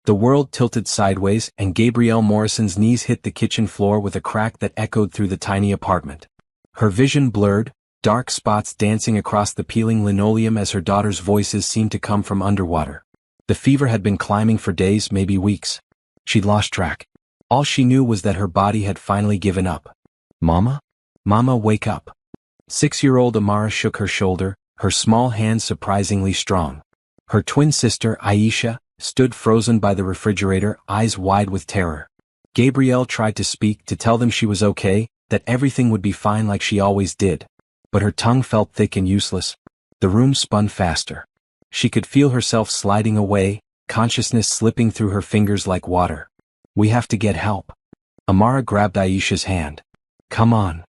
The world tilted sideways and Gabrielle Morrison's knees hit the kitchen floor with a crack that echoed through the tiny apartment. Her vision blurred, dark spots dancing across the peeling linoleum as her daughter's voices seemed to come from underwater. The fever had been climbing for days, maybe weeks. She'd lost track. All she knew was that her body had finally given up. Mama? Mama, wake up. 6-year-old Amara shook her shoulder, her small hands surprisingly strong. Her twin sister, Aisha, stood frozen by the refrigerator, eyes wide with terror. Gabrielle tried to speak, to tell them she was okay, that everything would be fine like she always did. But her tongue felt thick and useless. The room spun faster. She could feel herself sliding away, consciousness slipping through her fingers like water. We have to get help. Amara grabbed Aisha's hand. Come on.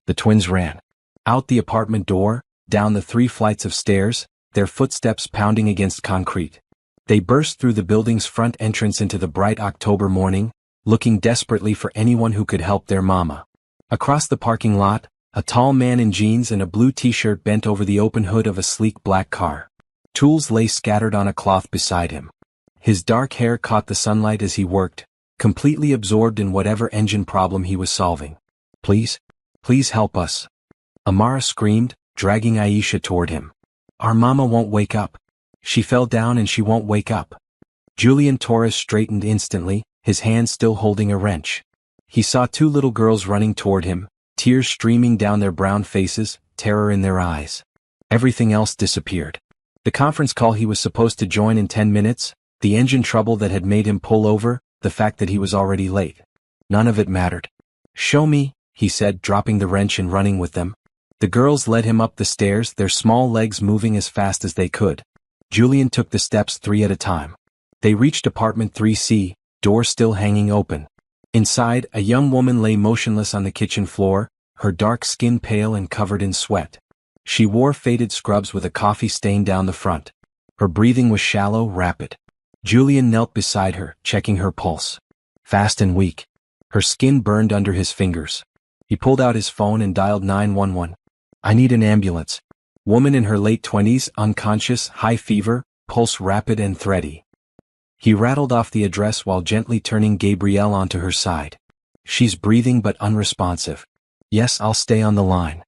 The twins ran. Out the apartment door, down the 3 flights of stairs, their footsteps pounding against concrete. They burst through the building's front entrance into the bright October morning, looking desperately for anyone who could help their mama. Across the parking lot, a tall man in jeans and a blue t-shirt bent over the open hood of a sleek black car. Tools lay scattered on a cloth beside him. His dark hair caught the sunlight as he worked, completely absorbed in whatever engine problem he was solving. Please? Please help us. Amara screamed, dragging Aisha toward him. Our mama won't wake up. She fell down and she won't wake up. Julian Torres straightened instantly, his hand still holding a wrench. He saw 2 little girls running toward him, tears streaming down their brown faces, terror in their eyes. Everything else disappeared. The conference call he was supposed to join in 10 minutes, the engine trouble that had made him pull over, the fact that he was already late. None of it mattered. Show me, he said, dropping the wrench and running with them. The girls led him up the stairs, their small legs moving as fast as they could. Julian took the steps 3 at a time. They reached apartment 3C, door still hanging open. Inside, a young woman lay motionless on the kitchen floor, her dark skin pale and covered in sweat. She wore faded scrubs with a coffee stain down the front. Her breathing was shallow, rapid. Julian knelt beside her, checking her pulse. Fast and weak. Her skin burned under his fingers. He pulled out his phone and dialed 911. I need an ambulance. Woman in her late 20s, unconscious, high fever, pulse rapid and thready. He rattled off the address while gently turning Gabrielle onto her side. She's breathing but unresponsive. Yes, I'll stay on the line.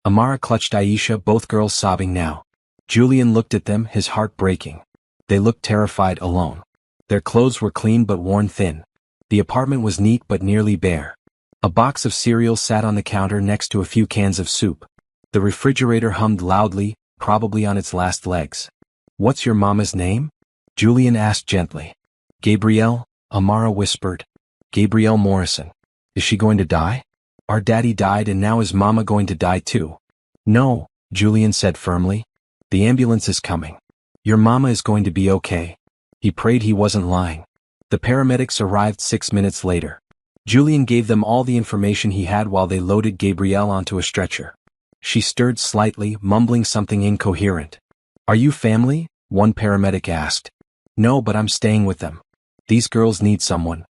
Amara clutched Aisha, both girls sobbing now. Julian looked at them, his heart breaking. They looked terrified, alone. Their clothes were clean but worn thin. The apartment was neat but nearly bare. A box of cereal sat on the counter next to a few cans of soup. The refrigerator hummed loudly, probably on its last legs. What's your mama's name? Julian asked gently. Gabrielle, Amara whispered. Gabrielle Morrison. Is she going to die? Our daddy died and now is mama going to die too? No, Julian said firmly. The ambulance is coming. Your mama is going to be okay. He prayed he wasn't lying. The paramedics arrived 6 minutes later. Julian gave them all the information he had while they loaded Gabrielle onto a stretcher. She stirred slightly, mumbling something incoherent. Are you family? One paramedic asked. No, but I'm staying with them. These girls need someone.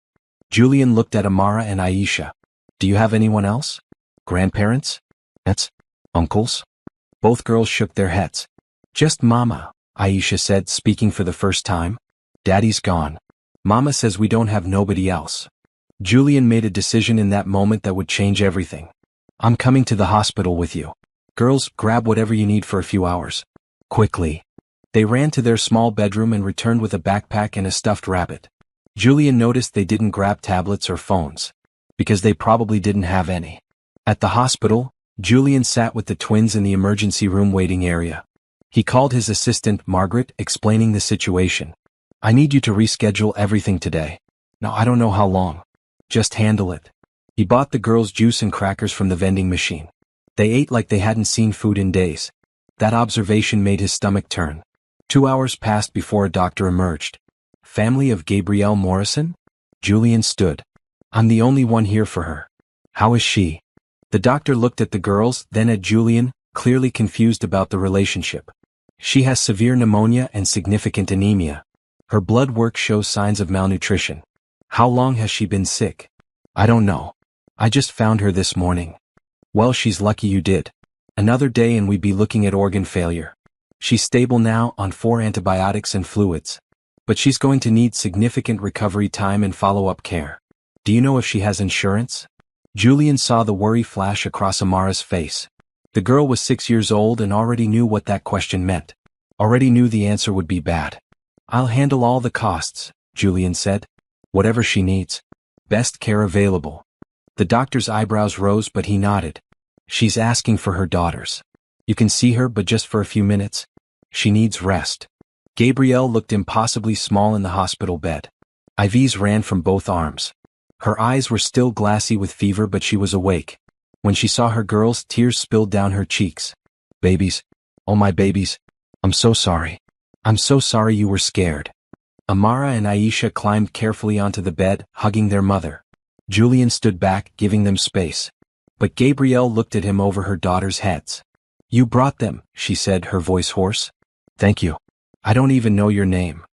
Julian looked at Amara and Aisha. Do you have anyone else? Grandparents? Aunts? Uncles? Both girls shook their heads. Just Mama, Aisha said, speaking for the first time. Daddy's gone. Mama says we don't have nobody else. Julian made a decision in that moment that would change everything. I'm coming to the hospital with you. Girls, grab whatever you need for a few hours. Quickly. They ran to their small bedroom and returned with a backpack and a stuffed rabbit. Julian noticed they didn't grab tablets or phones. Because they probably didn't have any. At the hospital, Julian sat with the twins in the emergency room waiting area. He called his assistant, Margaret, explaining the situation. I need you to reschedule everything today. Now I don't know how long. Just handle it. He bought the girls juice and crackers from the vending machine. They ate like they hadn't seen food in days. That observation made his stomach turn. 2 hours passed before a doctor emerged. Family of Gabrielle Morrison? Julian stood. I'm the only one here for her. How is she? The doctor looked at the girls, then at Julian, clearly confused about the relationship. She has severe pneumonia and significant anemia. Her blood work shows signs of malnutrition. How long has she been sick? I don't know. I just found her this morning. Well, she's lucky you did. Another day and we'd be looking at organ failure. She's stable now on 4 antibiotics and fluids. But she's going to need significant recovery time and follow-up care. Do you know if she has insurance? Julian saw the worry flash across Amara's face. The girl was 6 years old and already knew what that question meant. Already knew the answer would be bad. I'll handle all the costs, Julian said. Whatever she needs. Best care available. The doctor's eyebrows rose, but he nodded. She's asking for her daughters. You can see her, but just for a few minutes. She needs rest. Gabrielle looked impossibly small in the hospital bed. IVs ran from both arms. Her eyes were still glassy with fever, but she was awake. When she saw her girls, tears spilled down her cheeks. Babies. Oh, my babies. I'm so sorry. I'm so sorry you were scared. Amara and Aisha climbed carefully onto the bed, hugging their mother. Julian stood back, giving them space. But Gabrielle looked at him over her daughters' heads. You brought them, she said, her voice hoarse. Thank you. I don't even know your name.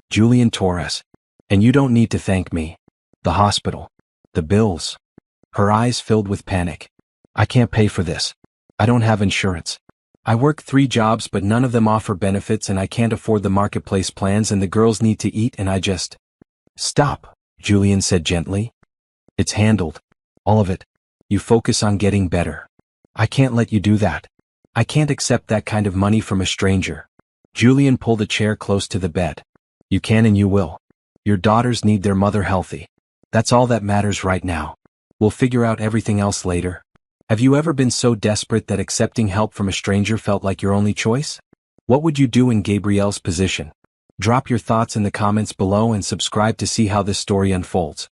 Julian Torres. And you don't need to thank me. The hospital. The bills. Her eyes filled with panic. I can't pay for this. I don't have insurance. I work 3 jobs, but none of them offer benefits, and I can't afford the marketplace plans, and the girls need to eat, and I just... Stop, Julian said gently. It's handled. All of it. You focus on getting better. I can't let you do that. I can't accept that kind of money from a stranger. Julian pulled a chair close to the bed. You can and you will. Your daughters need their mother healthy. That's all that matters right now. We'll figure out everything else later. Have you ever been so desperate that accepting help from a stranger felt like your only choice? What would you do in Gabrielle's position? Drop your thoughts in the comments below and subscribe to see how this story unfolds.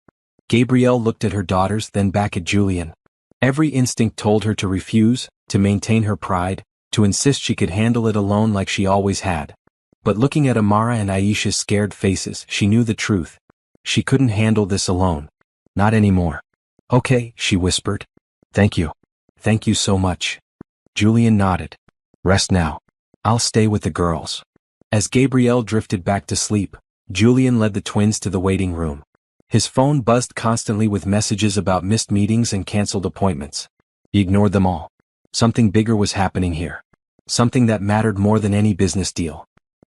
Gabrielle looked at her daughters, then back at Julian. Every instinct told her to refuse, to maintain her pride, to insist she could handle it alone like she always had. But looking at Amara and Aisha's scared faces, she knew the truth. She couldn't handle this alone. Not anymore. Okay, she whispered. Thank you. Thank you so much. Julian nodded. Rest now. I'll stay with the girls. As Gabrielle drifted back to sleep, Julian led the twins to the waiting room. His phone buzzed constantly with messages about missed meetings and canceled appointments. He ignored them all. Something bigger was happening here. Something that mattered more than any business deal.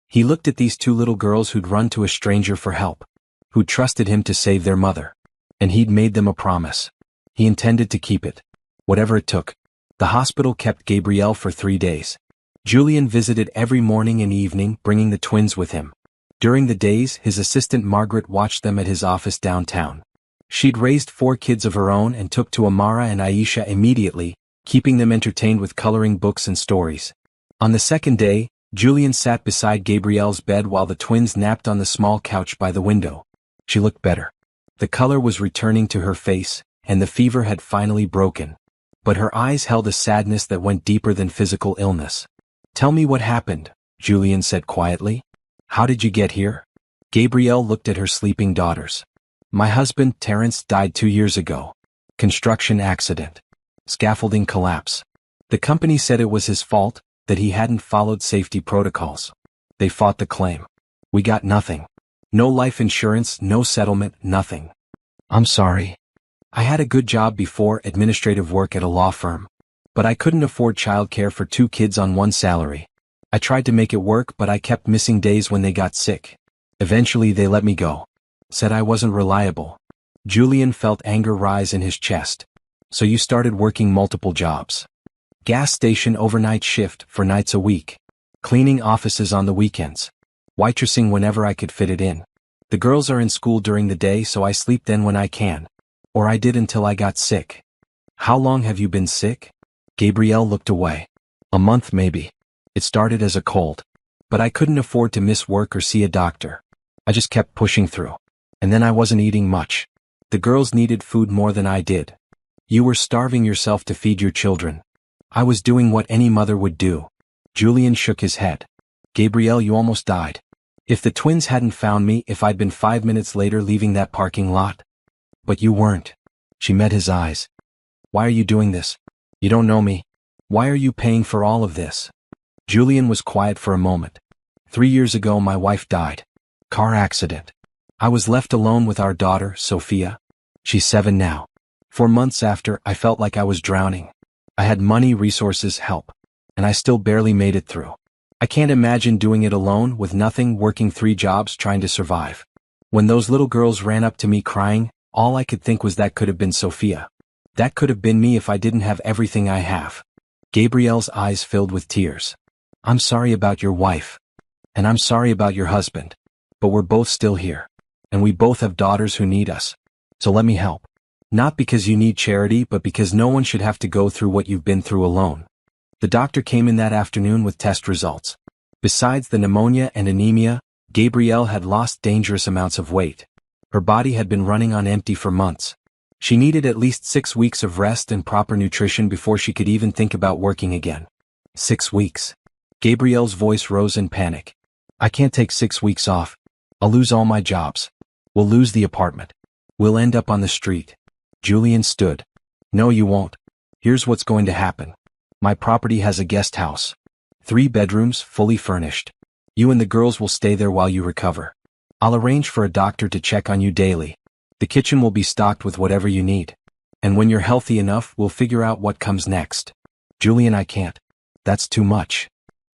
He looked at these 2 little girls who'd run to a stranger for help, who'd trusted him to save their mother. And he'd made them a promise. He intended to keep it. Whatever it took. The hospital kept Gabrielle for 3 days. Julian visited every morning and evening, bringing the twins with him. During the days, his assistant Margaret watched them at his office downtown. She'd raised 4 kids of her own and took to Amara and Aisha immediately, keeping them entertained with coloring books and stories. On the 2nd day, Julian sat beside Gabrielle's bed while the twins napped on the small couch by the window. She looked better. The color was returning to her face, and the fever had finally broken. But her eyes held a sadness that went deeper than physical illness. Tell me what happened, Julian said quietly. How did you get here? Gabrielle looked at her sleeping daughters. My husband, Terrence, died 2 years ago. Construction accident. Scaffolding collapse. The company said it was his fault, that he hadn't followed safety protocols. They fought the claim. We got nothing. No life insurance, no settlement, nothing. I'm sorry. I had a good job before, administrative work at a law firm. But I couldn't afford childcare for 2 kids on 1 salary. I tried to make it work, but I kept missing days when they got sick. Eventually they let me go. Said I wasn't reliable. Julian felt anger rise in his chest. So you started working multiple jobs. Gas station overnight shift for nights a week. Cleaning offices on the weekends. Waitressing whenever I could fit it in. The girls are in school during the day, so I sleep then when I can. Or I did until I got sick. How long have you been sick? Gabrielle looked away. A month maybe. It started as a cold. But I couldn't afford to miss work or see a doctor. I just kept pushing through. And then I wasn't eating much. The girls needed food more than I did. You were starving yourself to feed your children. I was doing what any mother would do. Julian shook his head. Gabrielle, you almost died. If the twins hadn't found me, if I'd been 5 minutes later leaving that parking lot. But you weren't. She met his eyes. Why are you doing this? You don't know me. Why are you paying for all of this? Julian was quiet for a moment. 3 years ago my wife died. Car accident. I was left alone with our daughter, Sophia. She's 7 now. 4 months after, I felt like I was drowning. I had money, resources, help. And I still barely made it through. I can't imagine doing it alone with nothing, working 3 jobs trying to survive. When those little girls ran up to me crying, all I could think was that could have been Sophia. That could have been me if I didn't have everything I have. Gabrielle's eyes filled with tears. I'm sorry about your wife. And I'm sorry about your husband. But we're both still here. And we both have daughters who need us. So let me help. Not because you need charity, but because no one should have to go through what you've been through alone. The doctor came in that afternoon with test results. Besides the pneumonia and anemia, Gabrielle had lost dangerous amounts of weight. Her body had been running on empty for months. She needed at least 6 weeks of rest and proper nutrition before she could even think about working again. 6 weeks. Gabrielle's voice rose in panic. I can't take 6 weeks off. I'll lose all my jobs. We'll lose the apartment. We'll end up on the street. Julian stood. No, you won't. Here's what's going to happen. My property has a guest house. 3 bedrooms, fully furnished. You and the girls will stay there while you recover. I'll arrange for a doctor to check on you daily. The kitchen will be stocked with whatever you need. And when you're healthy enough, we'll figure out what comes next. Julian, I can't. That's too much.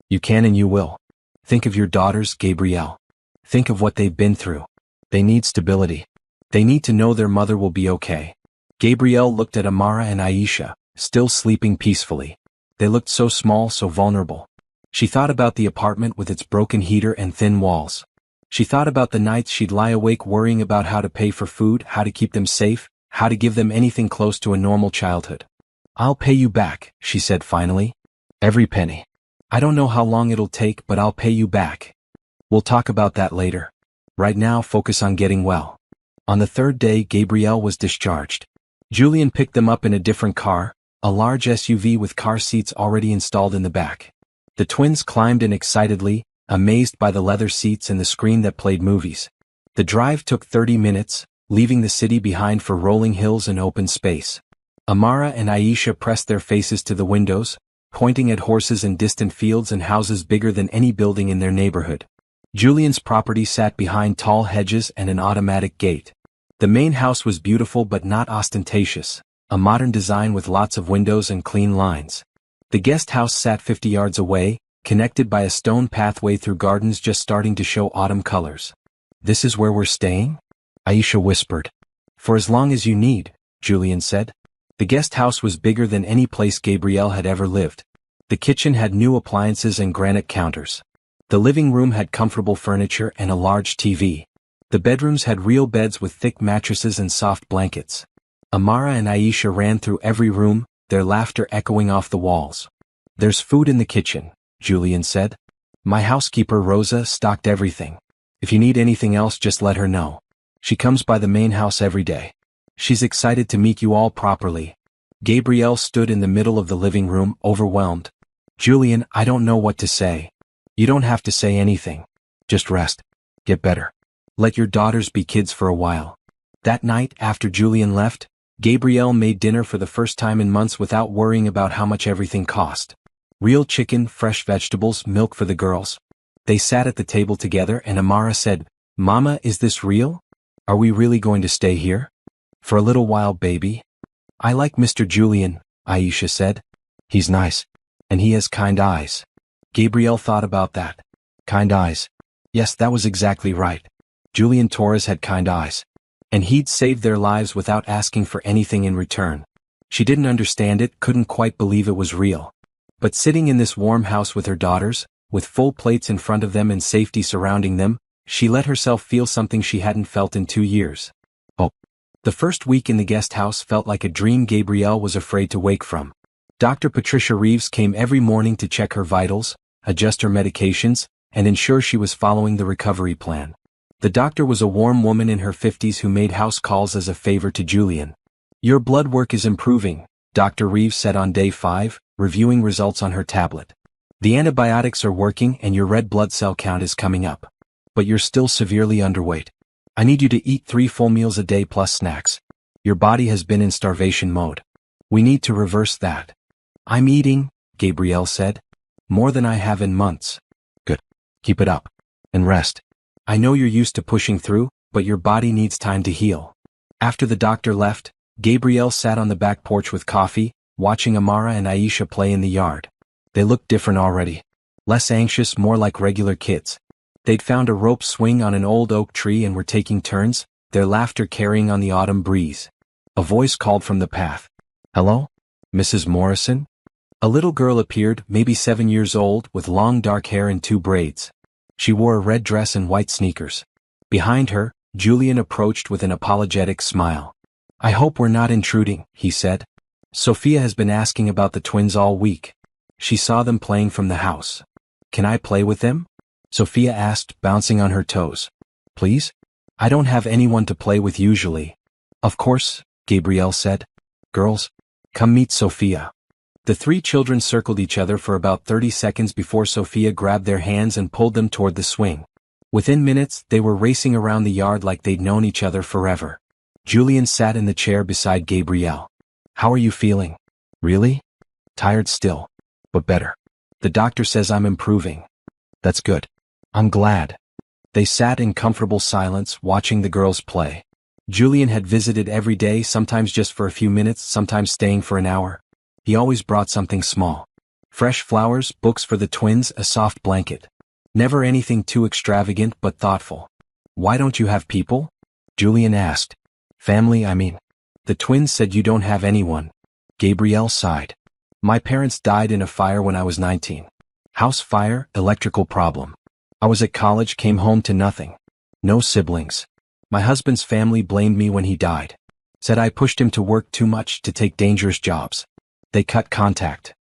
You can and you will. Think of your daughters, Gabrielle. Think of what they've been through. They need stability. They need to know their mother will be okay. Gabrielle looked at Amara and Aisha, still sleeping peacefully. They looked so small, so vulnerable. She thought about the apartment with its broken heater and thin walls. She thought about the nights she'd lie awake worrying about how to pay for food, how to keep them safe, how to give them anything close to a normal childhood. I'll pay you back, she said finally. Every penny. I don't know how long it'll take, but I'll pay you back. We'll talk about that later. Right now, focus on getting well. On the 3rd day, Gabrielle was discharged. Julian picked them up in a different car, a large SUV with car seats already installed in the back. The twins climbed in excitedly, amazed by the leather seats and the screen that played movies. The drive took 30 minutes, leaving the city behind for rolling hills and open space. Amara and Aisha pressed their faces to the windows, pointing at horses in distant fields and houses bigger than any building in their neighborhood. Julian's property sat behind tall hedges and an automatic gate. The main house was beautiful but not ostentatious, a modern design with lots of windows and clean lines. The guest house sat 50 yards away, connected by a stone pathway through gardens just starting to show autumn colors. This is where we're staying? Aisha whispered. For as long as you need, Julian said. The guest house was bigger than any place Gabrielle had ever lived. The kitchen had new appliances and granite counters. The living room had comfortable furniture and a large TV. The bedrooms had real beds with thick mattresses and soft blankets. Amara and Aisha ran through every room, their laughter echoing off the walls. There's food in the kitchen, Julian said. My housekeeper Rosa stocked everything. If you need anything else, just let her know. She comes by the main house every day. She's excited to meet you all properly. Gabrielle stood in the middle of the living room, overwhelmed. Julian, I don't know what to say. You don't have to say anything. Just rest. Get better. Let your daughters be kids for a while. That night, after Julian left, Gabrielle made dinner for the first time in months without worrying about how much everything cost. Real chicken, fresh vegetables, milk for the girls. They sat at the table together and Amara said, Mama, is this real? Are we really going to stay here? For a little while, baby. I like Mr. Julian, Aisha said. He's nice. And he has kind eyes. Gabrielle thought about that. Kind eyes. Yes, that was exactly right. Julian Torres had kind eyes. And he'd saved their lives without asking for anything in return. She didn't understand it, couldn't quite believe it was real. But sitting in this warm house with her daughters, with full plates in front of them and safety surrounding them, she let herself feel something she hadn't felt in 2 years. Hope. The first week in the guest house felt like a dream Gabrielle was afraid to wake from. Dr. Patricia Reeves came every morning to check her vitals, adjust her medications, and ensure she was following the recovery plan. The doctor was a warm woman in her 50s who made house calls as a favor to Julian. Your blood work is improving, Dr. Reeves said on day 5, reviewing results on her tablet. The antibiotics are working and your red blood cell count is coming up. But you're still severely underweight. I need you to eat 3 full meals a day plus snacks. Your body has been in starvation mode. We need to reverse that. I'm eating, Gabrielle said. More than I have in months. Good. Keep it up. And rest. I know you're used to pushing through, but your body needs time to heal. After the doctor left, Gabrielle sat on the back porch with coffee, watching Amara and Aisha play in the yard. They looked different already. Less anxious, more like regular kids. They'd found a rope swing on an old oak tree and were taking turns, their laughter carrying on the autumn breeze. A voice called from the path. "Hello? Mrs. Morrison?" A little girl appeared, maybe 7 years old, with long dark hair and 2 braids. She wore a red dress and white sneakers. Behind her, Julian approached with an apologetic smile. "I hope we're not intruding," he said. "Sophia has been asking about the twins all week. She saw them playing from the house." "Can I play with them?" Sophia asked, bouncing on her toes. "Please? I don't have anyone to play with usually." "Of course," Gabrielle said. "Girls, come meet Sophia." The 3 children circled each other for about 30 seconds before Sophia grabbed their hands and pulled them toward the swing. Within minutes, they were racing around the yard like they'd known each other forever. Julian sat in the chair beside Gabrielle. "How are you feeling?" "Really? Tired still. But better. The doctor says I'm improving." "That's good. I'm glad." They sat in comfortable silence, watching the girls play. Julian had visited every day, sometimes just for a few minutes, sometimes staying for an hour. He always brought something small. Fresh flowers, books for the twins, a soft blanket. Never anything too extravagant but thoughtful. "Why don't you have people?" Julian asked. "Family, I mean." The twins said, "You don't have anyone." Gabrielle sighed. "My parents died in a fire when I was 19. House fire, electrical problem. I was at college, came home to nothing. No siblings. My husband's family blamed me when he died. Said I pushed him to work too much, to take dangerous jobs. They cut contact.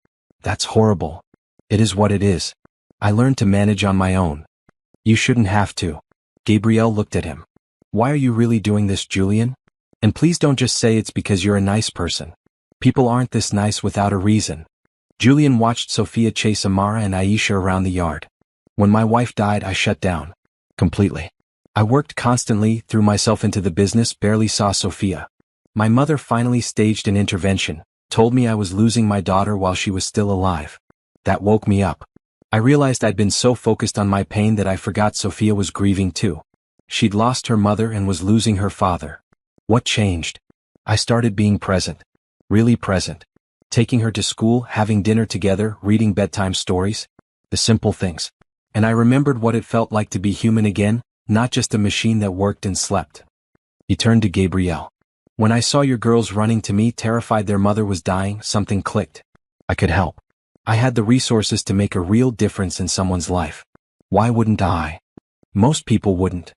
That's horrible. It is what it is. I learned to manage on my own." "You shouldn't have to." Gabrielle looked at him. "Why are you really doing this, Julian? And please don't just say it's because you're a nice person. People aren't this nice without a reason." Julian watched Sophia chase Amara and Aisha around the yard. "When my wife died, I shut down. Completely. I worked constantly, threw myself into the business, barely saw Sophia. My mother finally staged an intervention, told me I was losing my daughter while she was still alive. That woke me up. I realized I'd been so focused on my pain that I forgot Sophia was grieving too. She'd lost her mother and was losing her father. What changed? I started being present. Really present. Taking her to school, having dinner together, reading bedtime stories. The simple things. And I remembered what it felt like to be human again, not just a machine that worked and slept." He turned to Gabrielle. "When I saw your girls running to me, terrified their mother was dying, something clicked. I could help. I had the resources to make a real difference in someone's life. Why wouldn't I? Most people wouldn't.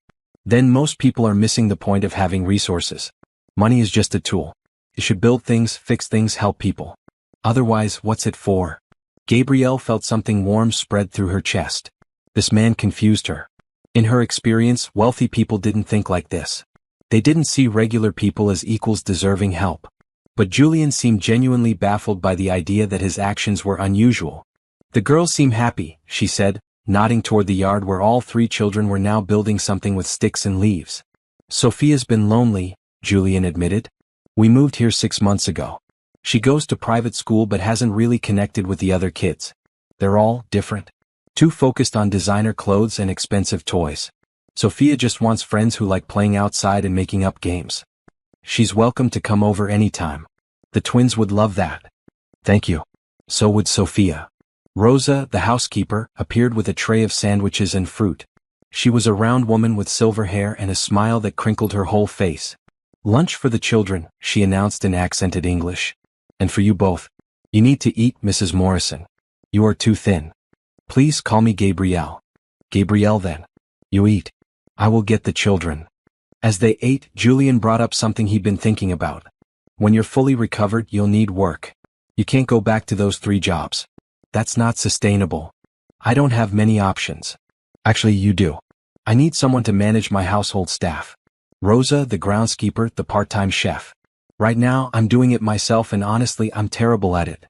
Then most people are missing the point of having resources. Money is just a tool. It should build things, fix things, help people. Otherwise, what's it for?" Gabrielle felt something warm spread through her chest. This man confused her. In her experience, wealthy people didn't think like this. They didn't see regular people as equals deserving help. But Julian seemed genuinely baffled by the idea that his actions were unusual. "The girls seem happy," she said, nodding toward the yard where all 3 children were now building something with sticks and leaves. "Sophia's been lonely," Julian admitted. "We moved here 6 months ago. She goes to private school but hasn't really connected with the other kids. They're all different. Too focused on designer clothes and expensive toys. Sophia just wants friends who like playing outside and making up games. She's welcome to come over anytime. The twins would love that." "Thank you." So would Sophia. Rosa, the housekeeper, appeared with a tray of sandwiches and fruit. She was a round woman with silver hair and a smile that crinkled her whole face. "Lunch for the children," she announced in accented English. "And for you both. You need to eat, Mrs. Morrison. You are too thin. Please call me Gabrielle." "Gabrielle then. You eat. I will get the children." As they ate, Julian brought up something he'd been thinking about. "When you're fully recovered, you'll need work. You can't go back to those 3 jobs. That's not sustainable. I don't have many options." "Actually, you do. I need someone to manage my household staff. Rosa, the groundskeeper, the part-time chef. Right now, I'm doing it myself and honestly, I'm terrible at it.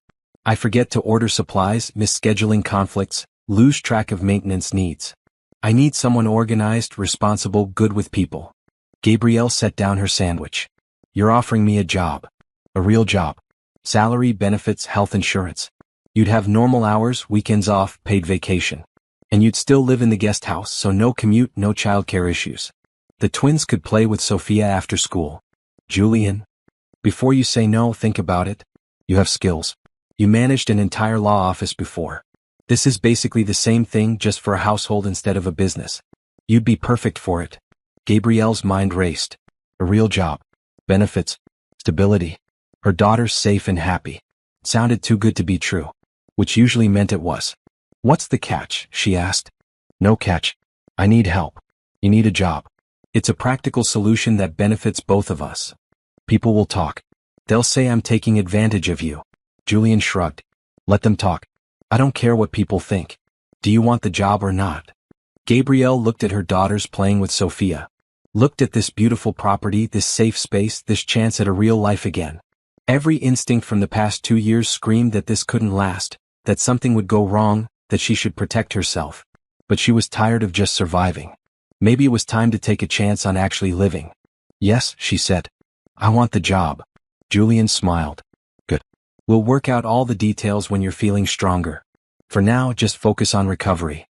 I forget to order supplies, miss scheduling conflicts, lose track of maintenance needs. I need someone organized, responsible, good with people." Gabrielle set down her sandwich. "You're offering me a job. A real job. Salary, benefits, health insurance. You'd have normal hours, weekends off, paid vacation. And you'd still live in the guest house, so no commute, no childcare issues. The twins could play with Sophia after school." "Julian, before you say no, think about it. You have skills. You managed an entire law office before. This is basically the same thing just for a household instead of a business. You'd be perfect for it. Gabrielle's mind raced. A real job. Benefits. Stability. Her daughter's safe and happy. Sounded too good to be true. Which usually meant it was. What's the catch? She asked. No catch. I need help. You need a job. It's a practical solution that benefits both of us. People will talk. They'll say I'm taking advantage of you. Julian shrugged. Let them talk. I don't care what people think. Do you want the job or not? Gabrielle looked at her daughters playing with Sophia. Looked at this beautiful property, this safe space, this chance at a real life again. Every instinct from the past 2 years screamed that this couldn't last, that something would go wrong, that she should protect herself. But she was tired of just surviving. Maybe it was time to take a chance on actually living. Yes, she said. I want the job. Julian smiled. Good. We'll work out all the details when you're feeling stronger. For now, just focus on recovery.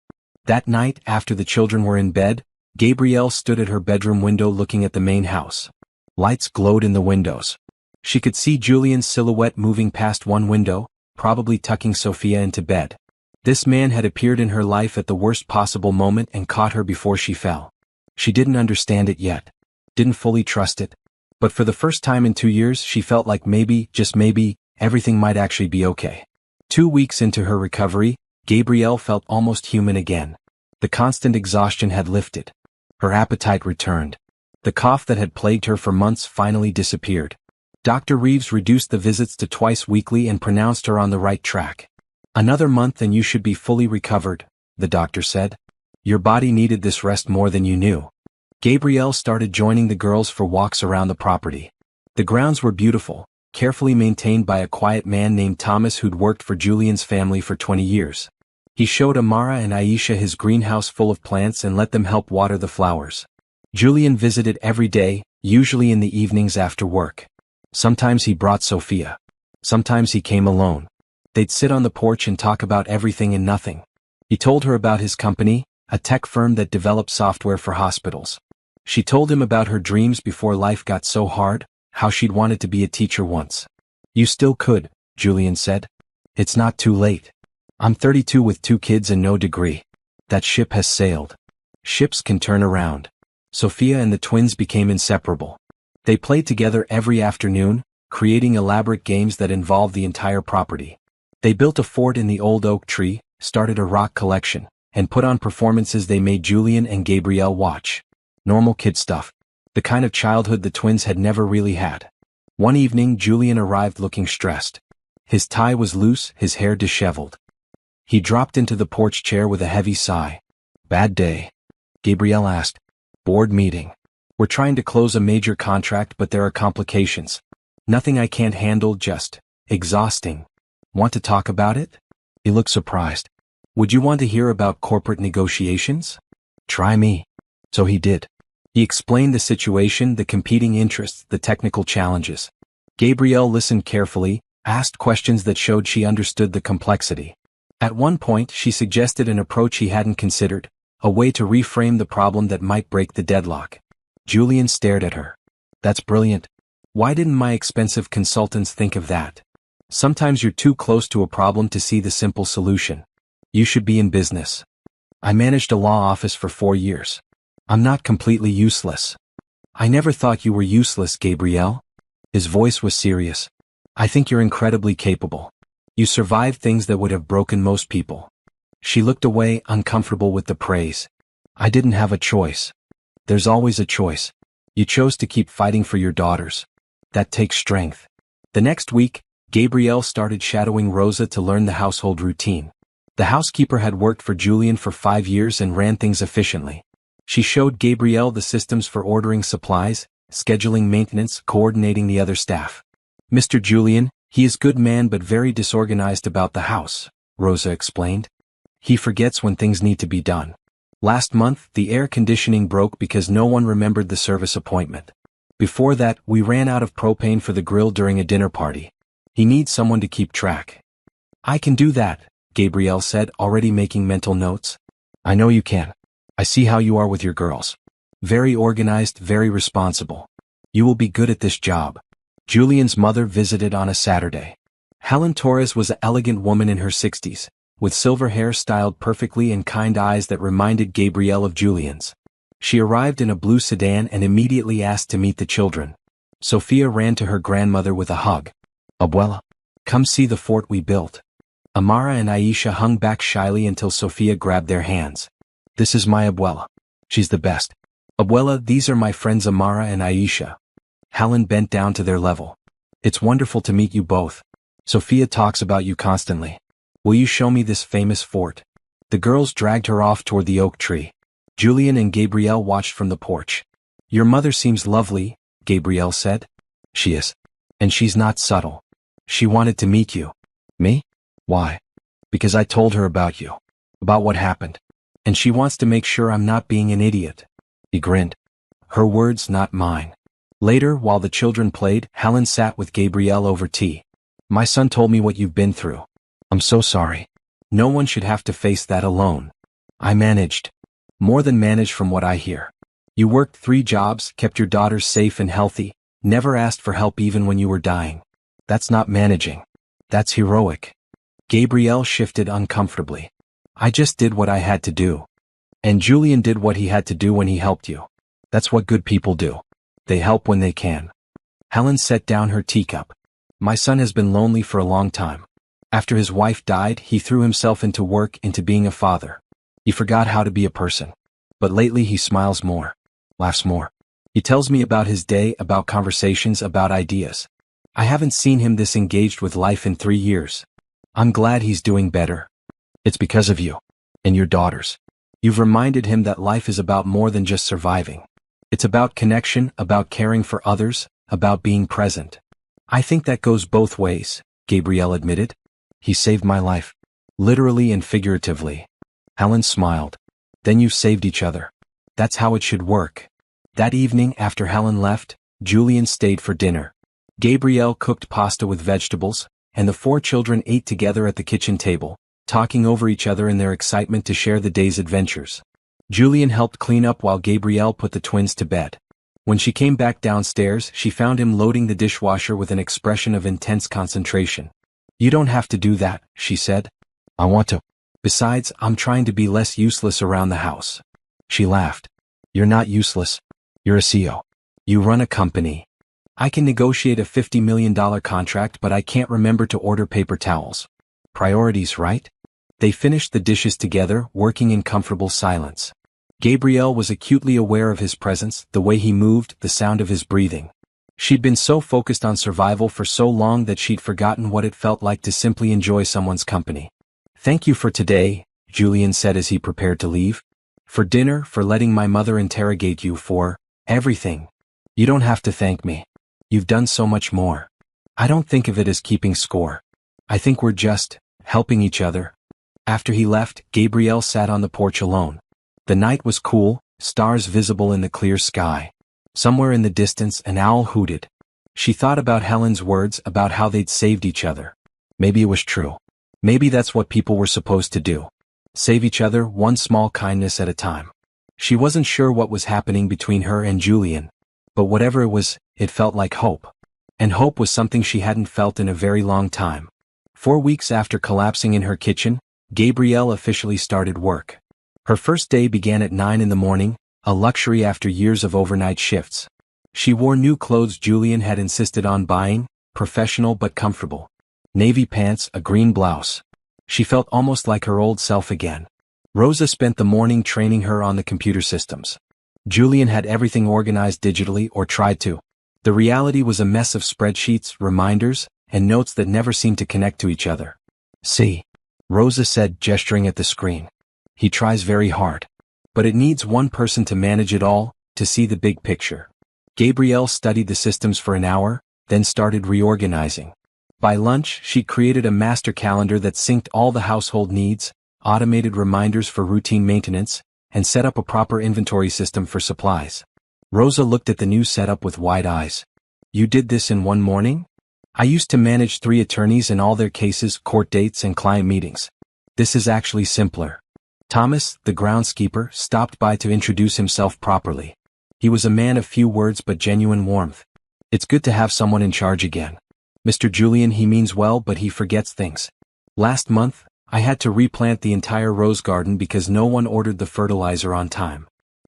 That night, after the children were in bed, Gabrielle stood at her bedroom window looking at the main house. Lights glowed in the windows. She could see Julian's silhouette moving past one window, probably tucking Sophia into bed. This man had appeared in her life at the worst possible moment and caught her before she fell. She didn't understand it yet. Didn't fully trust it. But for the first time in 2 years, she felt like maybe, just maybe, everything might actually be okay. 2 weeks into her recovery, Gabrielle felt almost human again. The constant exhaustion had lifted. Her appetite returned. The cough that had plagued her for months finally disappeared. Dr. Reeves reduced the visits to twice weekly and pronounced her on the right track. Another month and you should be fully recovered, the doctor said. Your body needed this rest more than you knew. Gabrielle started joining the girls for walks around the property. The grounds were beautiful, carefully maintained by a quiet man named Thomas who'd worked for Julian's family for 20 years. He showed Amara and Aisha his greenhouse full of plants and let them help water the flowers. Julian visited every day, usually in the evenings after work. Sometimes he brought Sophia. Sometimes he came alone. They'd sit on the porch and talk about everything and nothing. He told her about his company, a tech firm that developed software for hospitals. She told him about her dreams before life got so hard, how she'd wanted to be a teacher once. You still could, Julian said. It's not too late. I'm 32 with 2 kids and no degree. That ship has sailed. Ships can turn around. Sophia and the twins became inseparable. They played together every afternoon, creating elaborate games that involved the entire property. They built a fort in the old oak tree, started a rock collection, and put on performances they made Julian and Gabrielle watch. Normal kid stuff. The kind of childhood the twins had never really had. One evening Julian arrived looking stressed. His tie was loose, his hair disheveled. He dropped into the porch chair with a heavy sigh. Bad day. Gabrielle asked. Board meeting. We're trying to close a major contract but there are complications. Nothing I can't handle, just exhausting. Want to talk about it? He looked surprised. Would you want to hear about corporate negotiations? Try me. So he did. He explained the situation, the competing interests, the technical challenges. Gabrielle listened carefully, asked questions that showed she understood the complexity. At one point, she suggested an approach he hadn't considered, a way to reframe the problem that might break the deadlock. Julian stared at her. That's brilliant. Why didn't my expensive consultants think of that? Sometimes you're too close to a problem to see the simple solution. You should be in business. I managed a law office for 4 years. I'm not completely useless. I never thought you were useless, Gabrielle. His voice was serious. I think you're incredibly capable. You survived things that would have broken most people. She looked away, uncomfortable with the praise. I didn't have a choice. There's always a choice. You chose to keep fighting for your daughters. That takes strength. The next week, Gabrielle started shadowing Rosa to learn the household routine. The housekeeper had worked for Julian for 5 years and ran things efficiently. She showed Gabrielle the systems for ordering supplies, scheduling maintenance, coordinating the other staff. Mr. Julian, he is good man but very disorganized about the house, Rosa explained. He forgets when things need to be done. Last month, the air conditioning broke because no one remembered the service appointment. Before that, we ran out of propane for the grill during a dinner party. He needs someone to keep track. I can do that, Gabrielle said, already making mental notes. I know you can. I see how you are with your girls. Very organized, very responsible. You will be good at this job. Julian's mother visited on a Saturday. Helen Torres was an elegant woman in her 60s, with silver hair styled perfectly and kind eyes that reminded Gabrielle of Julian's. She arrived in a blue sedan and immediately asked to meet the children. Sophia ran to her grandmother with a hug. "Abuela, come see the fort we built." Amara and Aisha hung back shyly until Sophia grabbed their hands. "This is my abuela. She's the best." "Abuela, these are my friends Amara and Aisha." Helen bent down to their level. "It's wonderful to meet you both. Sophia talks about you constantly. Will you show me this famous fort?" The girls dragged her off toward the oak tree. Julian and Gabrielle watched from the porch. "Your mother seems lovely," Gabrielle said. "She is. And she's not subtle. She wanted to meet you." "Me? Why?" "Because I told her about you. About what happened. And she wants to make sure I'm not being an idiot." He grinned. "Her words, not mine." Later, while the children played, Helen sat with Gabrielle over tea. "My son told me what you've been through. I'm so sorry. No one should have to face that alone. I managed. More than managed from what I hear. You worked 3 jobs, kept your daughters safe and healthy, never asked for help even when you were dying. That's not managing. That's heroic." Gabrielle shifted uncomfortably. "I just did what I had to do. And Julian did what he had to do when he helped you. That's what good people do. They help when they can." Helen set down her teacup. "My son has been lonely for a long time. After his wife died, he threw himself into work, into being a father. He forgot how to be a person. But lately he smiles more, laughs more. He tells me about his day, about conversations, about ideas. I haven't seen him this engaged with life in 3 years. I'm glad he's doing better. It's because of you. And your daughters. You've reminded him that life is about more than just surviving. It's about connection, about caring for others, about being present." "I think that goes both ways," Gabrielle admitted. "He saved my life. Literally and figuratively." Helen smiled. "Then you've saved each other. That's how it should work." That evening, after Helen left, Julian stayed for dinner. Gabrielle cooked pasta with vegetables, and the 4 children ate together at the kitchen table, talking over each other in their excitement to share the day's adventures. Julian helped clean up while Gabrielle put the twins to bed. When she came back downstairs, she found him loading the dishwasher with an expression of intense concentration. "You don't have to do that," she said. "I want to. Besides, I'm trying to be less useless around the house." She laughed. "You're not useless. You're a CEO. You run a company. I can negotiate a $50 million contract, but I can't remember to order paper towels. Priorities, right?" They finished the dishes together, working in comfortable silence. Gabrielle was acutely aware of his presence, the way he moved, the sound of his breathing. She'd been so focused on survival for so long that she'd forgotten what it felt like to simply enjoy someone's company. "Thank you for today," Julian said as he prepared to leave. "For dinner, for letting my mother interrogate you, for everything. You don't have to thank me. You've done so much more. I don't think of it as keeping score. I think we're just helping each other." After he left, Gabrielle sat on the porch alone. The night was cool, stars visible in the clear sky. Somewhere in the distance, an owl hooted. She thought about Helen's words about how they'd saved each other. Maybe it was true. Maybe that's what people were supposed to do. Save each other, one small kindness at a time. She wasn't sure what was happening between her and Julian. But whatever it was, it felt like hope. And hope was something she hadn't felt in a very long time. 4 weeks after collapsing in her kitchen, Gabrielle officially started work. Her first day began at 9 in the morning, a luxury after years of overnight shifts. She wore new clothes Julian had insisted on buying, professional but comfortable. Navy pants, a green blouse. She felt almost like her old self again. Rosa spent the morning training her on the computer systems. Julian had everything organized digitally, or tried to. The reality was a mess of spreadsheets, reminders, and notes that never seemed to connect to each other. "See," Rosa said, gesturing at the screen. "He tries very hard. But it needs one person to manage it all, to see the big picture." Gabrielle studied the systems for an hour, then started reorganizing. By lunch, she created a master calendar that synced all the household needs, automated reminders for routine maintenance, and set up a proper inventory system for supplies. Rosa looked at the new setup with wide eyes. "You did this in one morning? I used to manage 3 attorneys and all their cases, court dates, and client meetings. This is actually simpler." Thomas, the groundskeeper, stopped by to introduce himself properly. He was a man of few words but genuine warmth. "It's good to have someone in charge again. Mr. Julian, he means well but he forgets things. Last month, I had to replant the entire rose garden because no one ordered the fertilizer on time.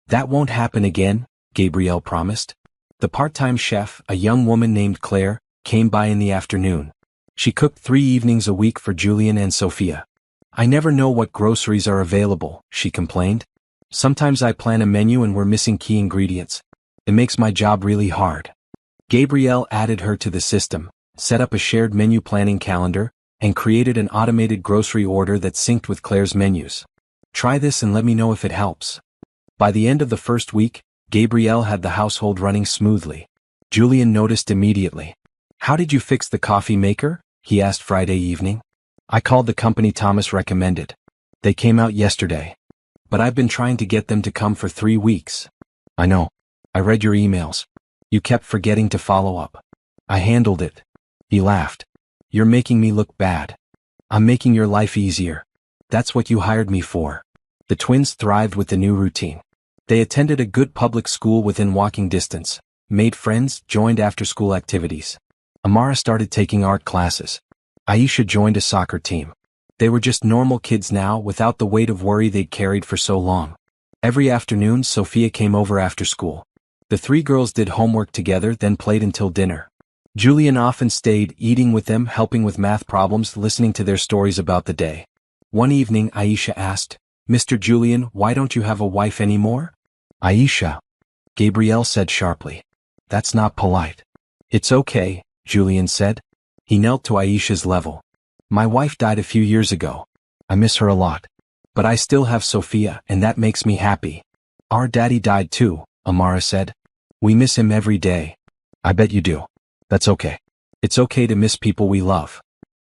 That won't happen again, Gabrielle promised. The part-time chef, a young woman named Claire, came by in the afternoon. She cooked 3 evenings a week for Julian and Sophia. I never know what groceries are available, she complained. Sometimes I plan a menu and we're missing key ingredients. It makes my job really hard. Gabrielle added her to the system, set up a shared menu planning calendar, and created an automated grocery order that synced with Claire's menus. Try this and let me know if it helps. By the end of the first week, Gabrielle had the household running smoothly. Julian noticed immediately. How did you fix the coffee maker? He asked Friday evening. I called the company Thomas recommended. They came out yesterday. But I've been trying to get them to come for 3 weeks. I know. I read your emails. You kept forgetting to follow up. I handled it. He laughed. You're making me look bad. I'm making your life easier. That's what you hired me for. The twins thrived with the new routine. They attended a good public school within walking distance, made friends, joined after-school activities. Amara started taking art classes. Aisha joined a soccer team. They were just normal kids now without the weight of worry they'd carried for so long. Every afternoon, Sophia came over after school. The 3 girls did homework together, then played until dinner. Julian often stayed, eating with them, helping with math problems, listening to their stories about the day. One evening, Aisha asked, Mr. Julian, why don't you have a wife anymore? Aisha, Gabrielle said sharply. That's not polite. It's okay, Julian said. He knelt to Aisha's level. My wife died a few years ago. I miss her a lot. But I still have Sophia, and that makes me happy. Our daddy died too, Amara said. We miss him every day. I bet you do. That's okay. It's okay to miss people we love.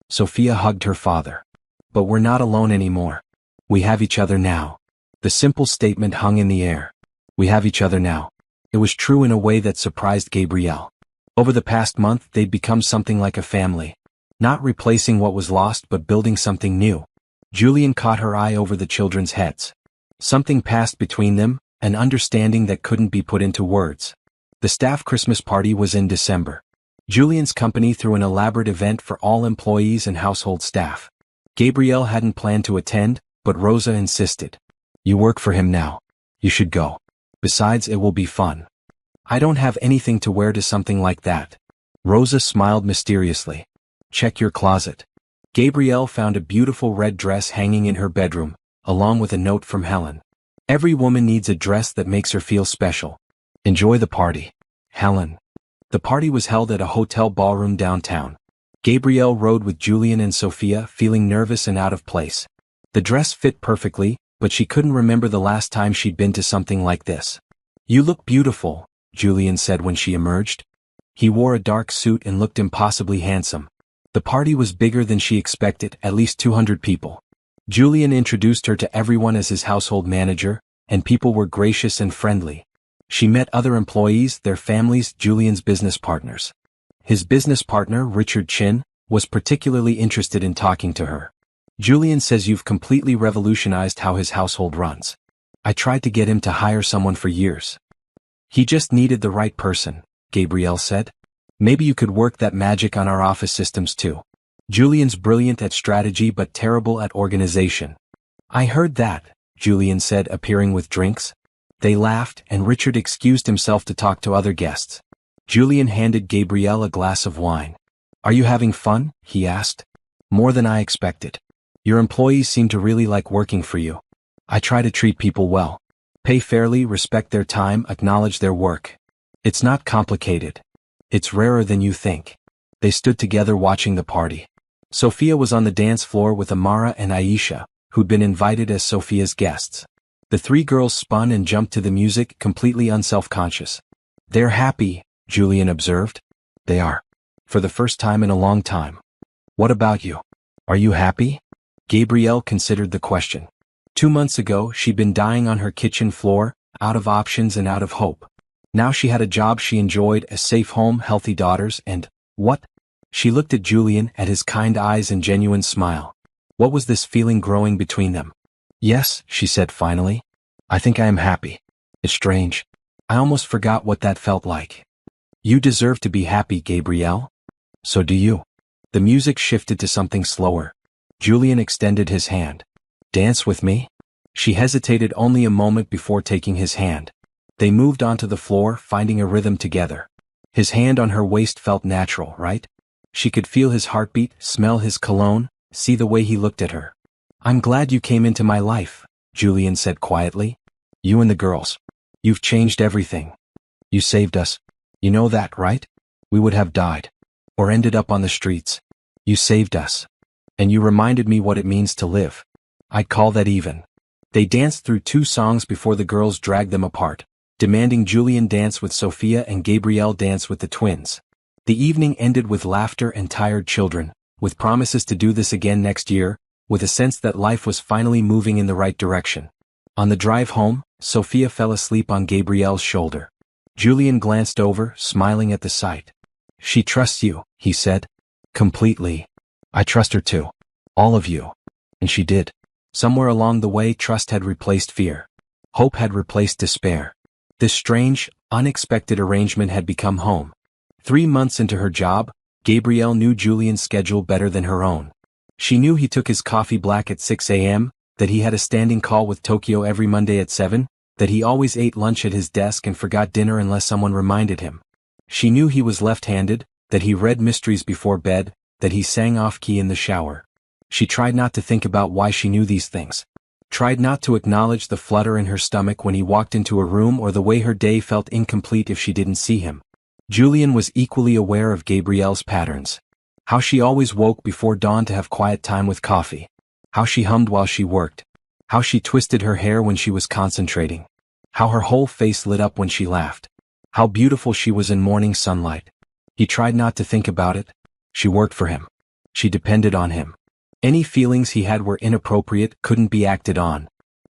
Sophia hugged her father. But we're not alone anymore. We have each other now. The simple statement hung in the air. We have each other now. It was true in a way that surprised Gabrielle. Over the past month, they'd become something like a family. Not replacing what was lost but building something new. Julian caught her eye over the children's heads. Something passed between them, an understanding that couldn't be put into words. The staff Christmas party was in December. Julian's company threw an elaborate event for all employees and household staff. Gabrielle hadn't planned to attend, but Rosa insisted. You work for him now. You should go. Besides, it will be fun. I don't have anything to wear to something like that. Rosa smiled mysteriously. Check your closet. Gabrielle found a beautiful red dress hanging in her bedroom, along with a note from Helen. Every woman needs a dress that makes her feel special. Enjoy the party. Helen. The party was held at a hotel ballroom downtown. Gabrielle rode with Julian and Sophia, feeling nervous and out of place. The dress fit perfectly, but she couldn't remember the last time she'd been to something like this. You look beautiful, Julian said when she emerged. He wore a dark suit and looked impossibly handsome. The party was bigger than she expected, at least 200 people. Julian introduced her to everyone as his household manager, and people were gracious and friendly. She met other employees, their families, Julian's business partners. His business partner, Richard Chin, was particularly interested in talking to her. Julian says you've completely revolutionized how his household runs. I tried to get him to hire someone for years. He just needed the right person, Gabrielle said. Maybe you could work that magic on our office systems too. Julian's brilliant at strategy but terrible at organization. I heard that, Julian said, appearing with drinks. They laughed, and Richard excused himself to talk to other guests. Julian handed Gabrielle a glass of wine. Are you having fun? He asked. More than I expected. Your employees seem to really like working for you. I try to treat people well. Pay fairly, respect their time, acknowledge their work. It's not complicated. It's rarer than you think. They stood together watching the party. Sophia was on the dance floor with Amara and Aisha, who'd been invited as Sophia's guests. The 3 girls spun and jumped to the music, completely unself-conscious. They're happy, Julian observed. They are. For the first time in a long time. What about you? Are you happy? Gabrielle considered the question. 2 months ago, she'd been dying on her kitchen floor, out of options and out of hope. Now she had a job she enjoyed, a safe home, healthy daughters, and, what? She looked at Julian, at his kind eyes and genuine smile. What was this feeling growing between them? Yes, she said finally. I think I am happy. It's strange. I almost forgot what that felt like. You deserve to be happy, Gabrielle. So do you. The music shifted to something slower. Julian extended his hand. Dance with me? She hesitated only a moment before taking his hand. They moved onto the floor, finding a rhythm together. His hand on her waist felt natural, right? She could feel his heartbeat, smell his cologne, see the way he looked at her. I'm glad you came into my life, Julian said quietly. You and the girls. You've changed everything. You saved us. You know that, right? We would have died. Or ended up on the streets. You saved us. And you reminded me what it means to live. I'd call that even. They danced through 2 songs before the girls dragged them apart, demanding Julian dance with Sophia and Gabrielle dance with the twins. The evening ended with laughter and tired children, with promises to do this again next year, with a sense that life was finally moving in the right direction. On the drive home, Sophia fell asleep on Gabrielle's shoulder. Julian glanced over, smiling at the sight. She trusts you, he said. Completely. I trust her too. All of you. And she did. Somewhere along the way, trust had replaced fear. Hope had replaced despair. This strange, unexpected arrangement had become home. 3 months into her job, Gabrielle knew Julian's schedule better than her own. She knew he took his coffee black at 6 a.m., that he had a standing call with Tokyo every Monday at 7, that he always ate lunch at his desk and forgot dinner unless someone reminded him. She knew he was left-handed, that he read mysteries before bed, that he sang off-key in the shower. She tried not to think about why she knew these things. Tried not to acknowledge the flutter in her stomach when he walked into a room or the way her day felt incomplete if she didn't see him. Julian was equally aware of Gabrielle's patterns. How she always woke before dawn to have quiet time with coffee. How she hummed while she worked. How she twisted her hair when she was concentrating. How her whole face lit up when she laughed. How beautiful she was in morning sunlight. He tried not to think about it. She worked for him. She depended on him. Any feelings he had were inappropriate, couldn't be acted on.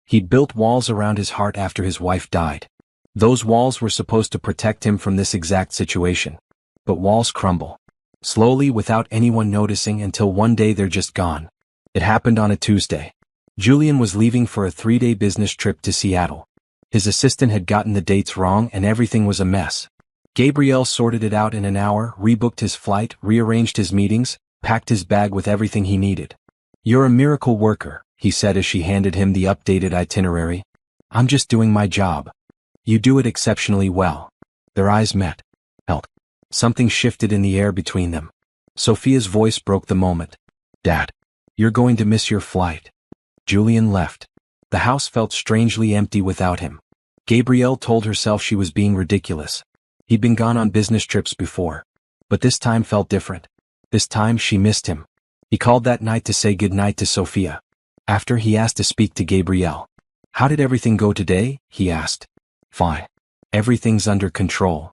He'd built walls around his heart after his wife died. Those walls were supposed to protect him from this exact situation. But walls crumble. Slowly, without anyone noticing, until one day they're just gone. It happened on a Tuesday. Julian was leaving for a 3-day business trip to Seattle. His assistant had gotten the dates wrong and everything was a mess. Gabrielle sorted it out in an hour, rebooked his flight, rearranged his meetings, packed his bag with everything he needed. You're a miracle worker, he said as she handed him the updated itinerary. I'm just doing my job. You do it exceptionally well. Their eyes met. Held. Something shifted in the air between them. Sophia's voice broke the moment. Dad, you're going to miss your flight. Julian left. The house felt strangely empty without him. Gabrielle told herself she was being ridiculous. He'd been gone on business trips before. But this time felt different. This time she missed him. He called that night to say goodnight to Sophia. After, he asked to speak to Gabrielle. How did everything go today? He asked. Fine. Everything's under control.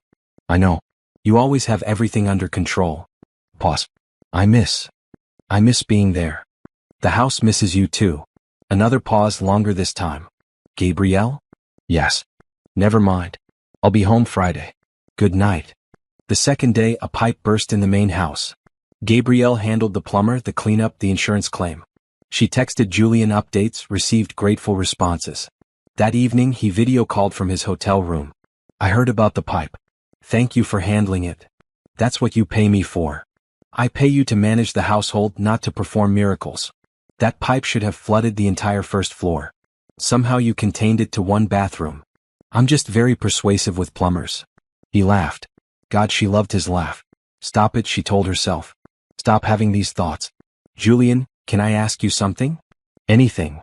I know. You always have everything under control. Pause. I miss being there. The house misses you too. Another pause, longer this time. Gabrielle? Yes. Never mind. I'll be home Friday. Good night. The second day, a pipe burst in the main house. Gabrielle handled the plumber, the cleanup, the insurance claim. She texted Julian updates, received grateful responses. That evening, he video called from his hotel room. I heard about the pipe. Thank you for handling it. That's what you pay me for. I pay you to manage the household, not to perform miracles. That pipe should have flooded the entire first floor. Somehow you contained it to one bathroom. I'm just very persuasive with plumbers. He laughed. God, she loved his laugh. Stop it, she told herself. Stop having these thoughts. Julian, can I ask you something? Anything.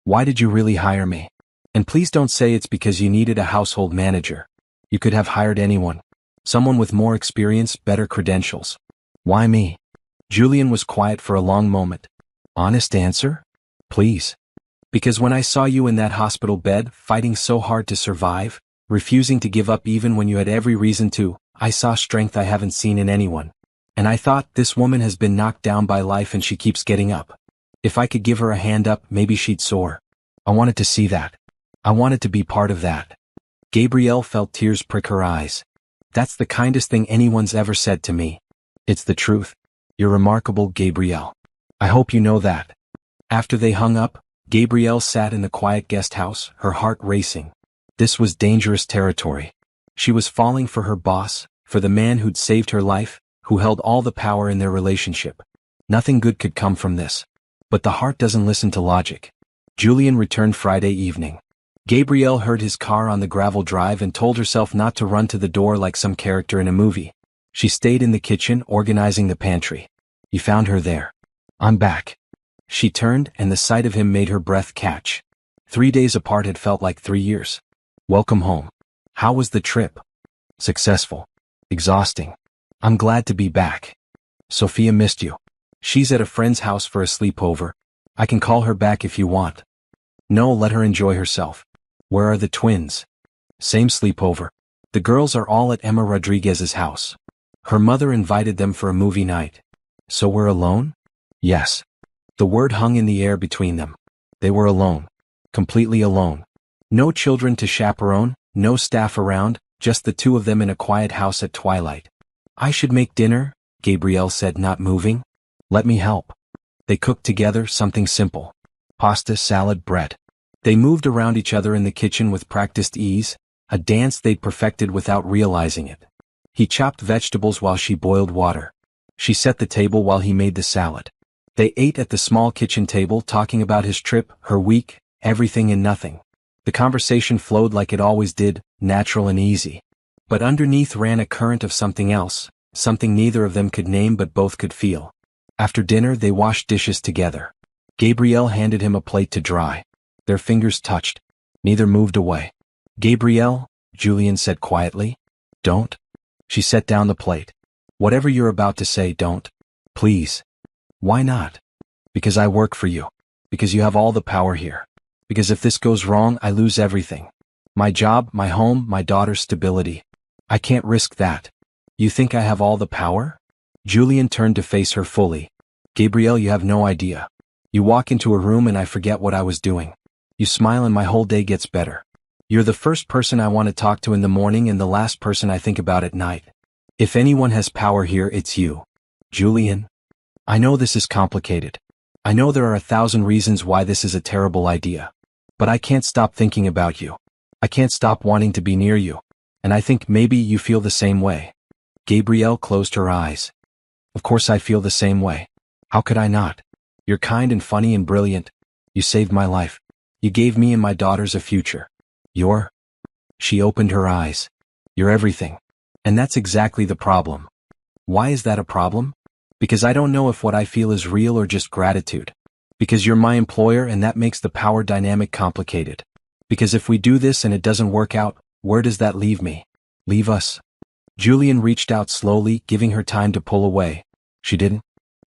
Why did you really hire me? And please don't say it's because you needed a household manager. You could have hired anyone. Someone with more experience, better credentials. Why me? Julian was quiet for a long moment. Honest answer? Please. Because when I saw you in that hospital bed, fighting so hard to survive, refusing to give up even when you had every reason to, I saw strength I haven't seen in anyone. And I thought, this woman has been knocked down by life and she keeps getting up. If I could give her a hand up, maybe she'd soar. I wanted to see that. I wanted to be part of that. Gabrielle felt tears prick her eyes. That's the kindest thing anyone's ever said to me. It's the truth. You're remarkable, Gabrielle. I hope you know that. After they hung up, Gabrielle sat in the quiet guest house, her heart racing. This was dangerous territory. She was falling for her boss, for the man who'd saved her life, who held all the power in their relationship. Nothing good could come from this. But the heart doesn't listen to logic. Julian returned Friday evening. Gabrielle heard his car on the gravel drive and told herself not to run to the door like some character in a movie. She stayed in the kitchen, organizing the pantry. He found her there. "I'm back." She turned, and the sight of him made her breath catch. 3 days apart had felt like 3 years. "Welcome home. How was the trip?" "Successful. Exhausting. I'm glad to be back. Sophia missed you. She's at a friend's house for a sleepover. I can call her back if you want." "No, let her enjoy herself." "Where are the twins?" "Same sleepover. The girls are all at Emma Rodriguez's house. Her mother invited them for a movie night." "So we're alone?" "Yes." The word hung in the air between them. They were alone. Completely alone. No children to chaperone, no staff around, just the two of them in a quiet house at twilight. "I should make dinner," Gabrielle said, not moving. "Let me help." They cooked together, something simple. Pasta, salad, bread. They moved around each other in the kitchen with practiced ease, a dance they'd perfected without realizing it. He chopped vegetables while she boiled water. She set the table while he made the salad. They ate at the small kitchen table, talking about his trip, her week, everything and nothing. The conversation flowed like it always did, natural and easy. But underneath ran a current of something else, something neither of them could name but both could feel. After dinner they washed dishes together. Gabrielle handed him a plate to dry. Their fingers touched. Neither moved away. "Gabrielle," Julian said quietly. "Don't." She set down the plate. "Whatever you're about to say, don't. Please." "Why not?" "Because I work for you. Because you have all the power here. Because if this goes wrong, I lose everything. My job, my home, my daughter's stability. I can't risk that." "You think I have all the power?" Julian turned to face her fully. "Gabrielle, you have no idea. You walk into a room and I forget what I was doing. You smile and my whole day gets better. You're the first person I want to talk to in the morning and the last person I think about at night. If anyone has power here, it's you." "Julian, I know this is complicated. I know there are 1,000 reasons why this is a terrible idea. But I can't stop thinking about you. I can't stop wanting to be near you. And I think maybe you feel the same way." Gabrielle closed her eyes. "Of course I feel the same way. How could I not? You're kind and funny and brilliant. You saved my life. You gave me and my daughters a future. You're..." She opened her eyes. "You're everything. And that's exactly the problem." "Why is that a problem?" "Because I don't know if what I feel is real or just gratitude. Because you're my employer and that makes the power dynamic complicated. Because if we do this and it doesn't work out, where does that leave me? Leave us?" Julian reached out slowly, giving her time to pull away. "She didn't?"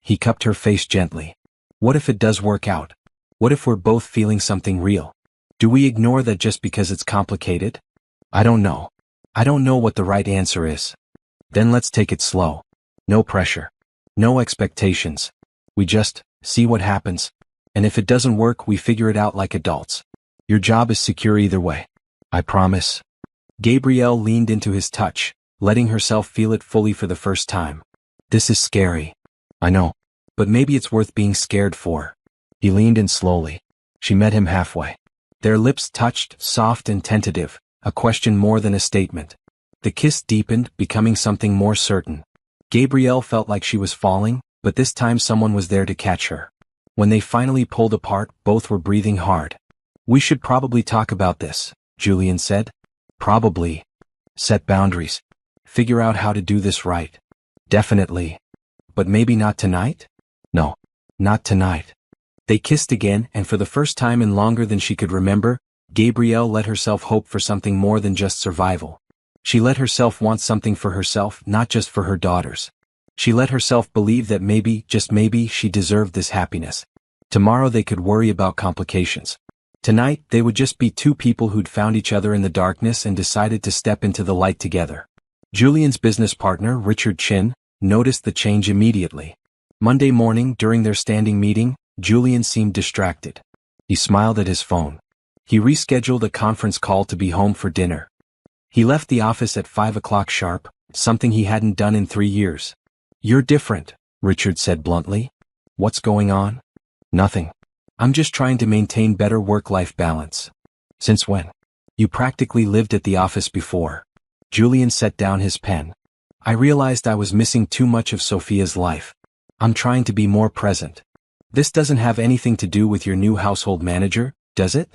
He cupped her face gently. "What if it does work out? What if we're both feeling something real? Do we ignore that just because it's complicated?" "I don't know. I don't know what the right answer is." "Then let's take it slow. No pressure. No expectations. We just see what happens. And if it doesn't work, we figure it out like adults. Your job is secure either way. I promise." Gabrielle leaned into his touch, letting herself feel it fully for the first time. "This is scary." "I know. But maybe it's worth being scared for." He leaned in slowly. She met him halfway. Their lips touched, soft and tentative, a question more than a statement. The kiss deepened, becoming something more certain. Gabrielle felt like she was falling, but this time someone was there to catch her. When they finally pulled apart, both were breathing hard. "We should probably talk about this," Julian said. "Probably. Set boundaries. Figure out how to do this right." "Definitely. But maybe not tonight?" "No. Not tonight." They kissed again, and for the first time in longer than she could remember, Gabrielle let herself hope for something more than just survival. She let herself want something for herself, not just for her daughters. She let herself believe that maybe, just maybe, she deserved this happiness. Tomorrow they could worry about complications. Tonight, they would just be two people who'd found each other in the darkness and decided to step into the light together. Julian's business partner, Richard Chin, noticed the change immediately. Monday morning, during their standing meeting, Julian seemed distracted. He smiled at his phone. He rescheduled a conference call to be home for dinner. He left the office at 5 o'clock sharp, something he hadn't done in 3 years. "You're different," Richard said bluntly. "What's going on?" "Nothing. I'm just trying to maintain better work-life balance." "Since when?" "You practically lived at the office before." Julian set down his pen. "I realized I was missing too much of Sophia's life. I'm trying to be more present." This doesn't have anything to do with your new household manager, does it?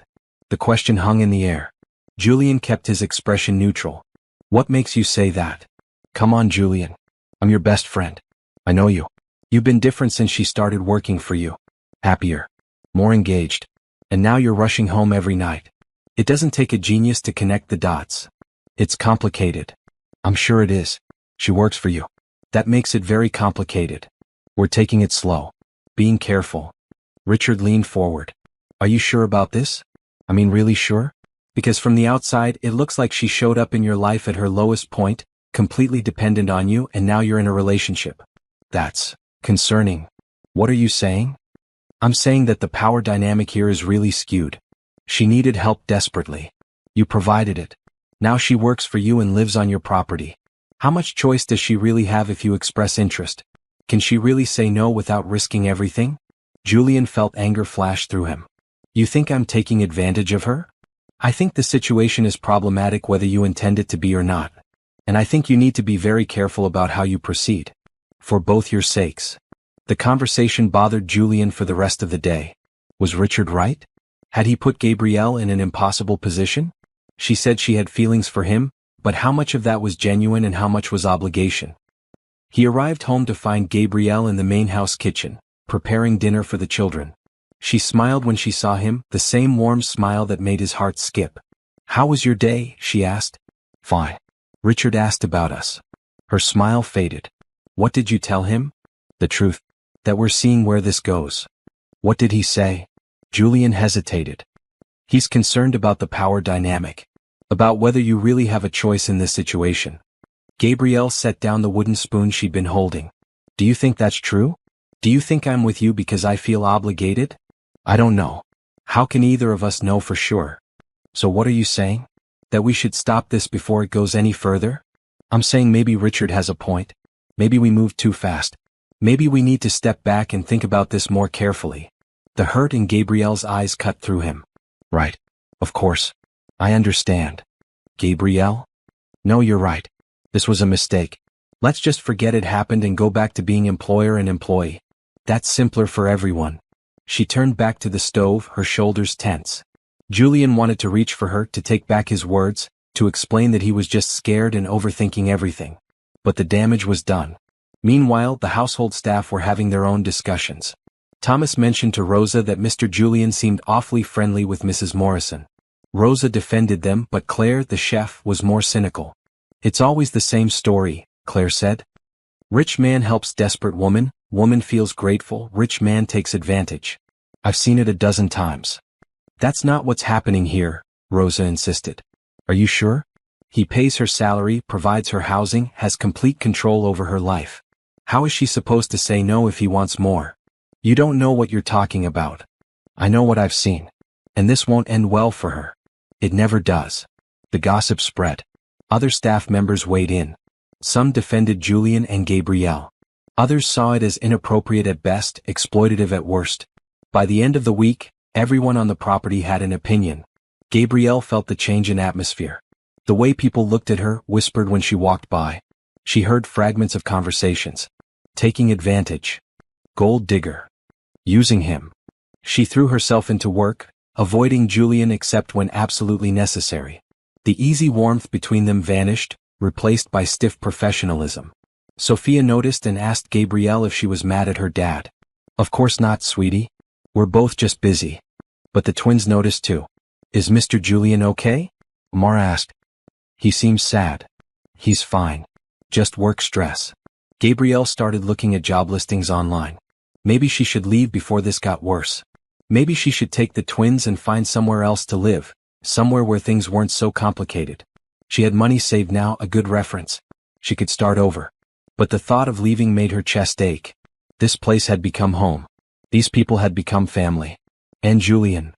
The question hung in the air. Julian kept his expression neutral. What makes you say that? Come on, Julian. I'm your best friend. I know you. You've been different since she started working for you. Happier. More engaged. And now you're rushing home every night. It doesn't take a genius to connect the dots. It's complicated. I'm sure it is. She works for you. That makes it very complicated. We're taking it slow. Being careful. Richard leaned forward. Are you sure about this? I mean, really sure? Because from the outside, it looks like she showed up in your life at her lowest point, completely dependent on you, and now you're in a relationship. That's concerning. What are you saying? I'm saying that the power dynamic here is really skewed. She needed help desperately. You provided it. Now she works for you and lives on your property. How much choice does she really have if you express interest? Can she really say no without risking everything? Julian felt anger flash through him. You think I'm taking advantage of her? I think the situation is problematic whether you intend it to be or not. And I think you need to be very careful about how you proceed. For both your sakes. The conversation bothered Julian for the rest of the day. Was Richard right? Had he put Gabrielle in an impossible position? She said she had feelings for him, but how much of that was genuine and how much was obligation? He arrived home to find Gabrielle in the main house kitchen, preparing dinner for the children. She smiled when she saw him, the same warm smile that made his heart skip. How was your day? She asked. Fine. Richard asked about us. Her smile faded. What did you tell him? The truth. That we're seeing where this goes. What did he say? Julian hesitated. He's concerned about the power dynamic. About whether you really have a choice in this situation. Gabrielle set down the wooden spoon she'd been holding. Do you think that's true? Do you think I'm with you because I feel obligated? I don't know. How can either of us know for sure? So what are you saying? That we should stop this before it goes any further? I'm saying maybe Richard has a point. Maybe we moved too fast. Maybe we need to step back and think about this more carefully. The hurt in Gabrielle's eyes cut through him. Right. Of course. I understand. Gabrielle? No, you're right. This was a mistake. Let's just forget it happened and go back to being employer and employee. That's simpler for everyone. She turned back to the stove, her shoulders tense. Julian wanted to reach for her, to take back his words, to explain that he was just scared and overthinking everything. But the damage was done. Meanwhile, the household staff were having their own discussions. Thomas mentioned to Rosa that Mr. Julian seemed awfully friendly with Mrs. Morrison. Rosa defended them, but Claire, the chef, was more cynical. It's always the same story, Claire said. Rich man helps desperate woman, woman feels grateful, rich man takes advantage. I've seen it a dozen times. That's not what's happening here, Rosa insisted. Are you sure? He pays her salary, provides her housing, has complete control over her life. How is she supposed to say no if he wants more? You don't know what you're talking about. I know what I've seen. And this won't end well for her. It never does. The gossip spread. Other staff members weighed in. Some defended Julian and Gabrielle. Others saw it as inappropriate at best, exploitative at worst. By the end of the week, everyone on the property had an opinion. Gabrielle felt the change in atmosphere. The way people looked at her, whispered when she walked by. She heard fragments of conversations. Taking advantage. Gold digger. Using him. She threw herself into work, avoiding Julian except when absolutely necessary. The easy warmth between them vanished, replaced by stiff professionalism. Sophia noticed and asked Gabrielle if she was mad at her dad. Of course not, sweetie. We're both just busy. But the twins noticed too. Is Mr. Julian okay? Mara asked. He seems sad. He's fine. Just work stress. Gabrielle started looking at job listings online. Maybe she should leave before this got worse. Maybe she should take the twins and find somewhere else to live, somewhere where things weren't so complicated. She had money saved now, a good reference. She could start over. But the thought of leaving made her chest ache. This place had become home. These people had become family. And Julian.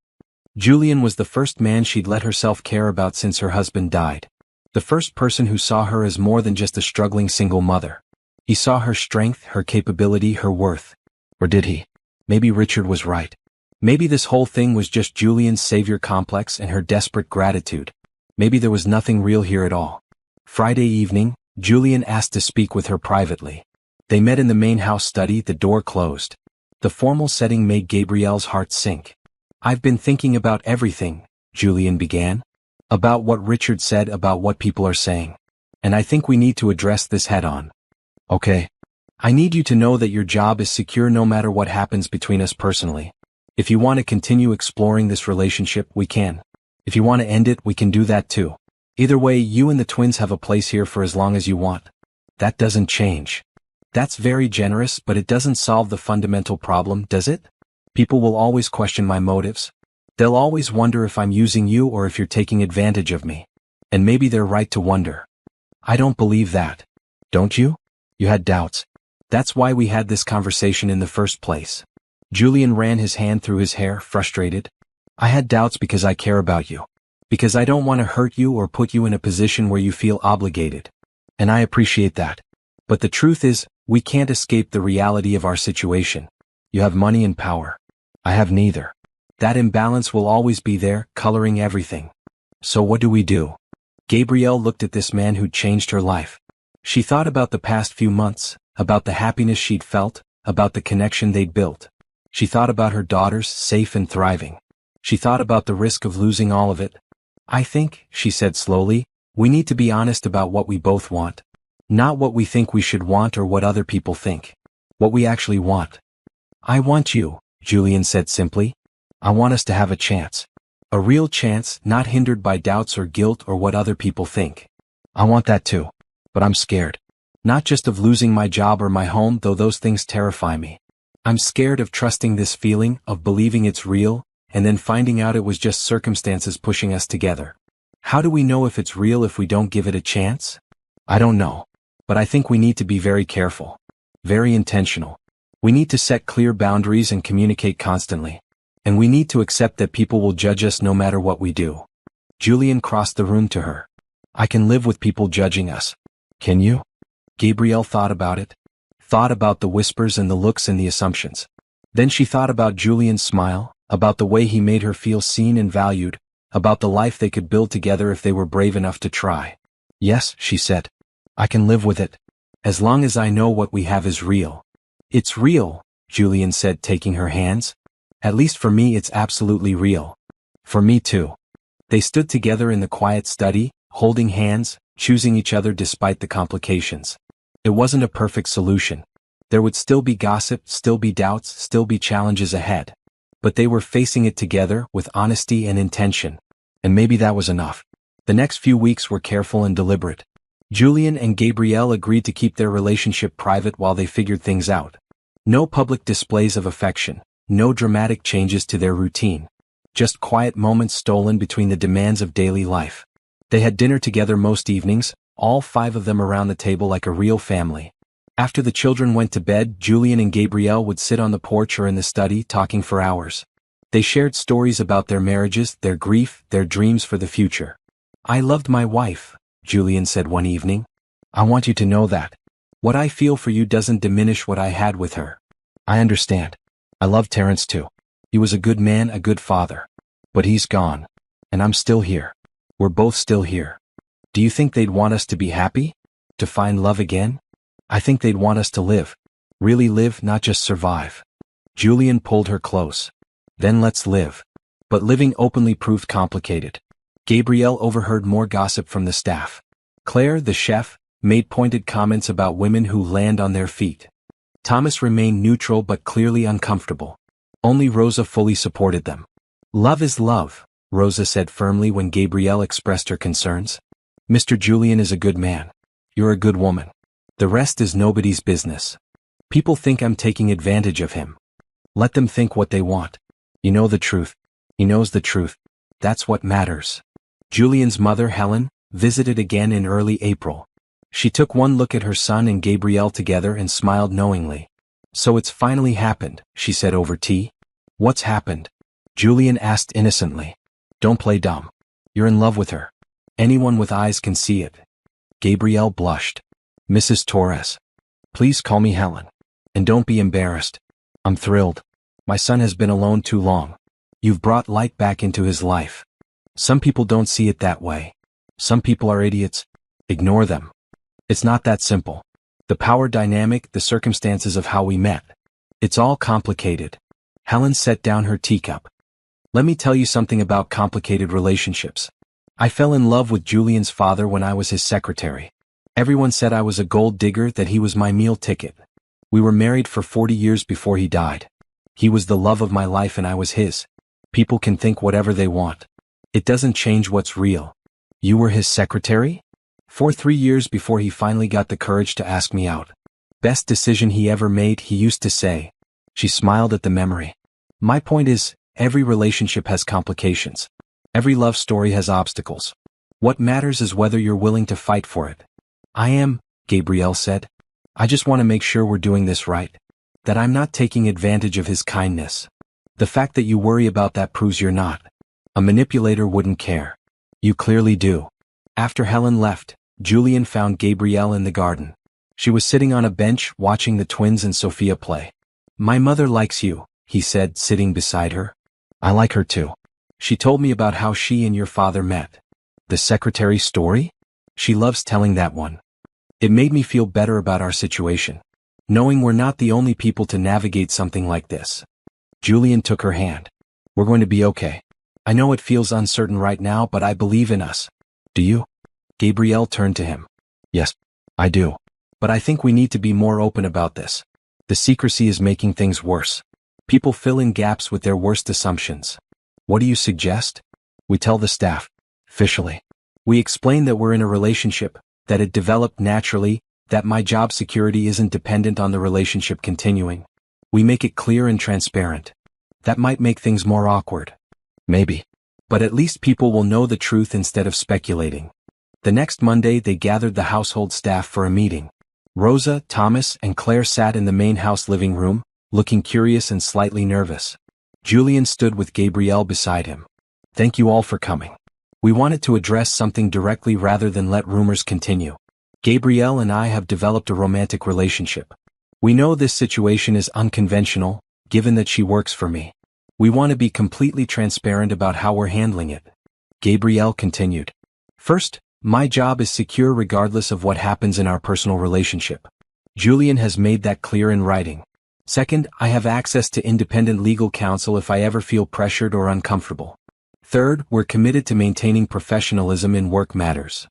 Julian was the first man she'd let herself care about since her husband died. The first person who saw her as more than just a struggling single mother. He saw her strength, her capability, her worth. Or did he? Maybe Richard was right. Maybe this whole thing was just Julian's savior complex and her desperate gratitude. Maybe there was nothing real here at all. Friday evening, Julian asked to speak with her privately. They met in the main house study, the door closed. The formal setting made Gabrielle's heart sink. "I've been thinking about everything," Julian began. "About what Richard said, about what people are saying. And I think we need to address this head-on. Okay? I need you to know that your job is secure no matter what happens between us personally. If you want to continue exploring this relationship, we can. If you want to end it, we can do that too. Either way, you and the twins have a place here for as long as you want. That doesn't change. That's very generous, but it doesn't solve the fundamental problem, does it? People will always question my motives. They'll always wonder if I'm using you or if you're taking advantage of me. And maybe they're right to wonder. I don't believe that. Don't you? You had doubts. That's why we had this conversation in the first place." Julian ran his hand through his hair, frustrated. "I had doubts because I care about you. Because I don't want to hurt you or put you in a position where you feel obligated. And I appreciate that. But the truth is, we can't escape the reality of our situation. You have money and power. I have neither. That imbalance will always be there, coloring everything. So what do we do?" Gabrielle looked at this man who'd changed her life. She thought about the past few months, about the happiness she'd felt, about the connection they'd built. She thought about her daughters, safe and thriving. She thought about the risk of losing all of it. "I think," she said slowly, "we need to be honest about what we both want. Not what we think we should want or what other people think. What we actually want." "I want you," Julian said simply. "I want us to have a chance. A real chance, not hindered by doubts or guilt or what other people think. I want that too. But I'm scared. Not just of losing my job or my home, though those things terrify me. I'm scared of trusting this feeling, of believing it's real, and then finding out it was just circumstances pushing us together. How do we know if it's real if we don't give it a chance? I don't know. But I think we need to be very careful. Very intentional. We need to set clear boundaries and communicate constantly. And we need to accept that people will judge us no matter what we do." Julian crossed the room to her. "I can live with people judging us. Can you?" Gabrielle thought about it. Thought about the whispers and the looks and the assumptions. Then she thought about Julian's smile, about the way he made her feel seen and valued, about the life they could build together if they were brave enough to try. "Yes," she said. "I can live with it. As long as I know what we have is real." "It's real," Julian said, taking her hands. "At least for me it's absolutely real. For me too." They stood together in the quiet study, holding hands, choosing each other despite the complications. It wasn't a perfect solution. There would still be gossip, still be doubts, still be challenges ahead. But they were facing it together, with honesty and intention. And maybe that was enough. The next few weeks were careful and deliberate. Julian and Gabrielle agreed to keep their relationship private while they figured things out. No public displays of affection, no dramatic changes to their routine. Just quiet moments stolen between the demands of daily life. They had dinner together most evenings, all 5 of them around the table like a real family. After the children went to bed, Julian and Gabrielle would sit on the porch or in the study talking for hours. They shared stories about their marriages, their grief, their dreams for the future. "I loved my wife," Julian said one evening. "I want you to know that. What I feel for you doesn't diminish what I had with her. I understand. I love Terrence too. He was a good man, a good father. But he's gone. And I'm still here. We're both still here. Do you think they'd want us to be happy? To find love again? I think they'd want us to live. Really live, not just survive." Julian pulled her close. "Then let's live." But living openly proved complicated. Gabrielle overheard more gossip from the staff. Claire, the chef, made pointed comments about women who land on their feet. Thomas remained neutral but clearly uncomfortable. Only Rosa fully supported them. "Love is love," Rosa said firmly when Gabrielle expressed her concerns. "Mr. Julian is a good man. You're a good woman. The rest is nobody's business. People think I'm taking advantage of him. Let them think what they want. You know the truth. He knows the truth. That's what matters." Julian's mother, Helen, visited again in early April. She took one look at her son and Gabrielle together and smiled knowingly. "So it's finally happened," she said over tea. "What's happened?" Julian asked innocently. "Don't play dumb. You're in love with her. Anyone with eyes can see it." Gabrielle blushed. "Mrs. Torres. Please call me Helen. And don't be embarrassed. I'm thrilled. My son has been alone too long. You've brought light back into his life. Some people don't see it that way. Some people are idiots. Ignore them. It's not that simple. The power dynamic, the circumstances of how we met. It's all complicated. Helen set down her teacup. Let me tell you something about complicated relationships. I fell in love with Julian's father when I was his secretary. Everyone said I was a gold digger, that he was my meal ticket. We were married for 40 years before he died. He was the love of my life and I was his. People can think whatever they want. It doesn't change what's real. You were his secretary? For 3 years before he finally got the courage to ask me out. Best decision he ever made, he used to say. She smiled at the memory. My point is, every relationship has complications. Every love story has obstacles. What matters is whether you're willing to fight for it. I am, Gabrielle said. I just want to make sure we're doing this right. That I'm not taking advantage of his kindness. The fact that you worry about that proves you're not. A manipulator wouldn't care. You clearly do. After Helen left, Julian found Gabrielle in the garden. She was sitting on a bench watching the twins and Sophia play. My mother likes you, he said, sitting beside her. I like her too. She told me about how she and your father met. The secretary story? She loves telling that one. It made me feel better about our situation, knowing we're not the only people to navigate something like this. Julian took her hand. We're going to be okay. I know it feels uncertain right now, but I believe in us. Do you? Gabrielle turned to him. Yes, I do. But I think we need to be more open about this. The secrecy is making things worse. People fill in gaps with their worst assumptions. What do you suggest? We tell the staff. Officially. We explain that we're in a relationship, that it developed naturally, that my job security isn't dependent on the relationship continuing. We make it clear and transparent. That might make things more awkward. Maybe. But at least people will know the truth instead of speculating. The next Monday they gathered the household staff for a meeting. Rosa, Thomas, and Claire sat in the main house living room, looking curious and slightly nervous. Julian stood with Gabrielle beside him. Thank you all for coming. We wanted to address something directly rather than let rumors continue. Gabrielle and I have developed a romantic relationship. We know this situation is unconventional, given that she works for me. We want to be completely transparent about how we're handling it. Gabrielle continued. First, my job is secure regardless of what happens in our personal relationship. Julian has made that clear in writing. Second, I have access to independent legal counsel if I ever feel pressured or uncomfortable. Third, we're committed to maintaining professionalism in work matters.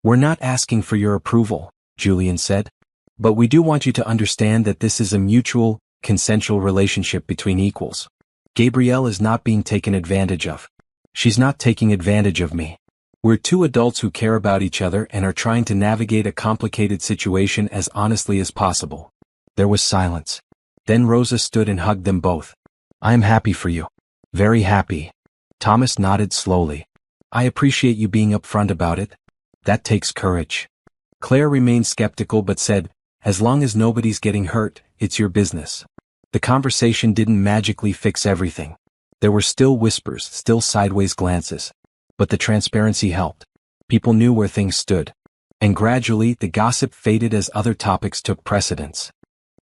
We're not asking for your approval, Julian said. But we do want you to understand that this is a mutual, consensual relationship between equals. Gabrielle is not being taken advantage of. She's not taking advantage of me. We're two adults who care about each other and are trying to navigate a complicated situation as honestly as possible. There was silence. Then Rosa stood and hugged them both. I am happy for you. Very happy. Thomas nodded slowly. I appreciate you being upfront about it. That takes courage. Claire remained skeptical but said, as long as nobody's getting hurt, it's your business. The conversation didn't magically fix everything. There were still whispers, still sideways glances. But the transparency helped. People knew where things stood. And gradually the gossip faded as other topics took precedence.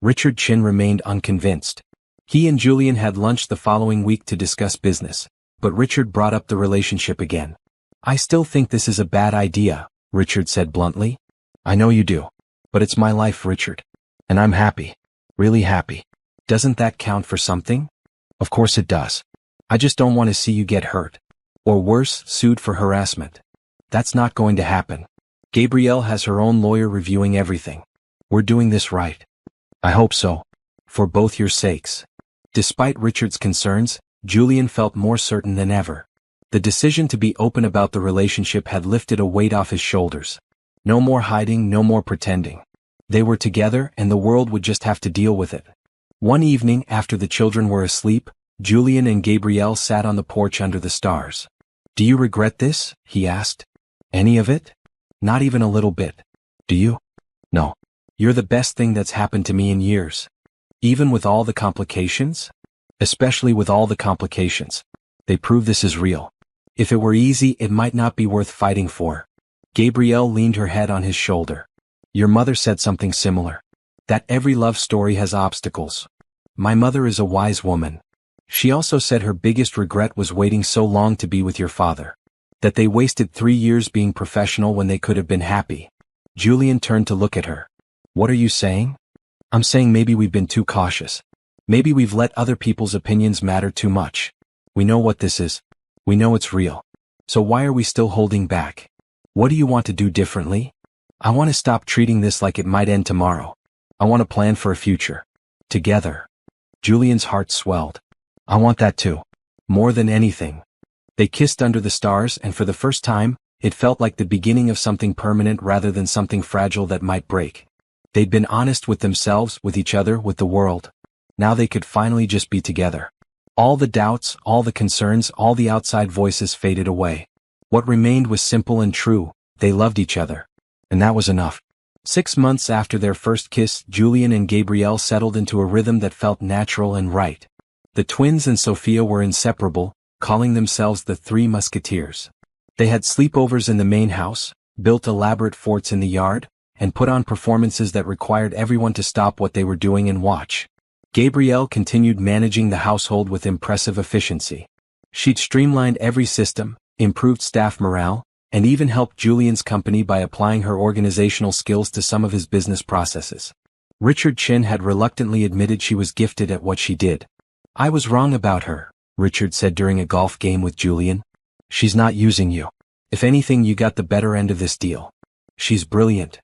Richard Chin remained unconvinced. He and Julian had lunch the following week to discuss business, but Richard brought up the relationship again. I still think this is a bad idea, Richard said bluntly. I know you do. But it's my life, Richard. And I'm happy. Really happy. Doesn't that count for something? Of course it does. I just don't want to see you get hurt. Or worse, sued for harassment. That's not going to happen. Gabrielle has her own lawyer reviewing everything. We're doing this right. I hope so. For both your sakes. Despite Richard's concerns, Julian felt more certain than ever. The decision to be open about the relationship had lifted a weight off his shoulders. No more hiding, no more pretending. They were together and the world would just have to deal with it. One evening after the children were asleep, Julian and Gabrielle sat on the porch under the stars. Do you regret this? He asked. Any of it? Not even a little bit. Do you? No. You're the best thing that's happened to me in years. Even with all the complications? Especially with all the complications. They prove this is real. If it were easy, it might not be worth fighting for. Gabrielle leaned her head on his shoulder. Your mother said something similar. That every love story has obstacles. My mother is a wise woman. She also said her biggest regret was waiting so long to be with your father. That they wasted 3 years being professional when they could have been happy. Julian turned to look at her. What are you saying? I'm saying maybe we've been too cautious. Maybe we've let other people's opinions matter too much. We know what this is. We know it's real. So why are we still holding back? What do you want to do differently? I want to stop treating this like it might end tomorrow. I want to plan for a future. Together. Julian's heart swelled. I want that too. More than anything. They kissed under the stars, and for the first time, it felt like the beginning of something permanent rather than something fragile that might break. They'd been honest with themselves, with each other, with the world. Now they could finally just be together. All the doubts, all the concerns, all the outside voices faded away. What remained was simple and true: they loved each other. And that was enough. 6 months after their first kiss, Julian and Gabrielle settled into a rhythm that felt natural and right. The twins and Sophia were inseparable, calling themselves the Three Musketeers. They had sleepovers in the main house, built elaborate forts in the yard, and put on performances that required everyone to stop what they were doing and watch. Gabrielle continued managing the household with impressive efficiency. She'd streamlined every system, improved staff morale, and even helped Julian's company by applying her organizational skills to some of his business processes. Richard Chin had reluctantly admitted she was gifted at what she did. "I was wrong about her," Richard said during a golf game with Julian. "She's not using you. If anything, you got the better end of this deal. She's brilliant."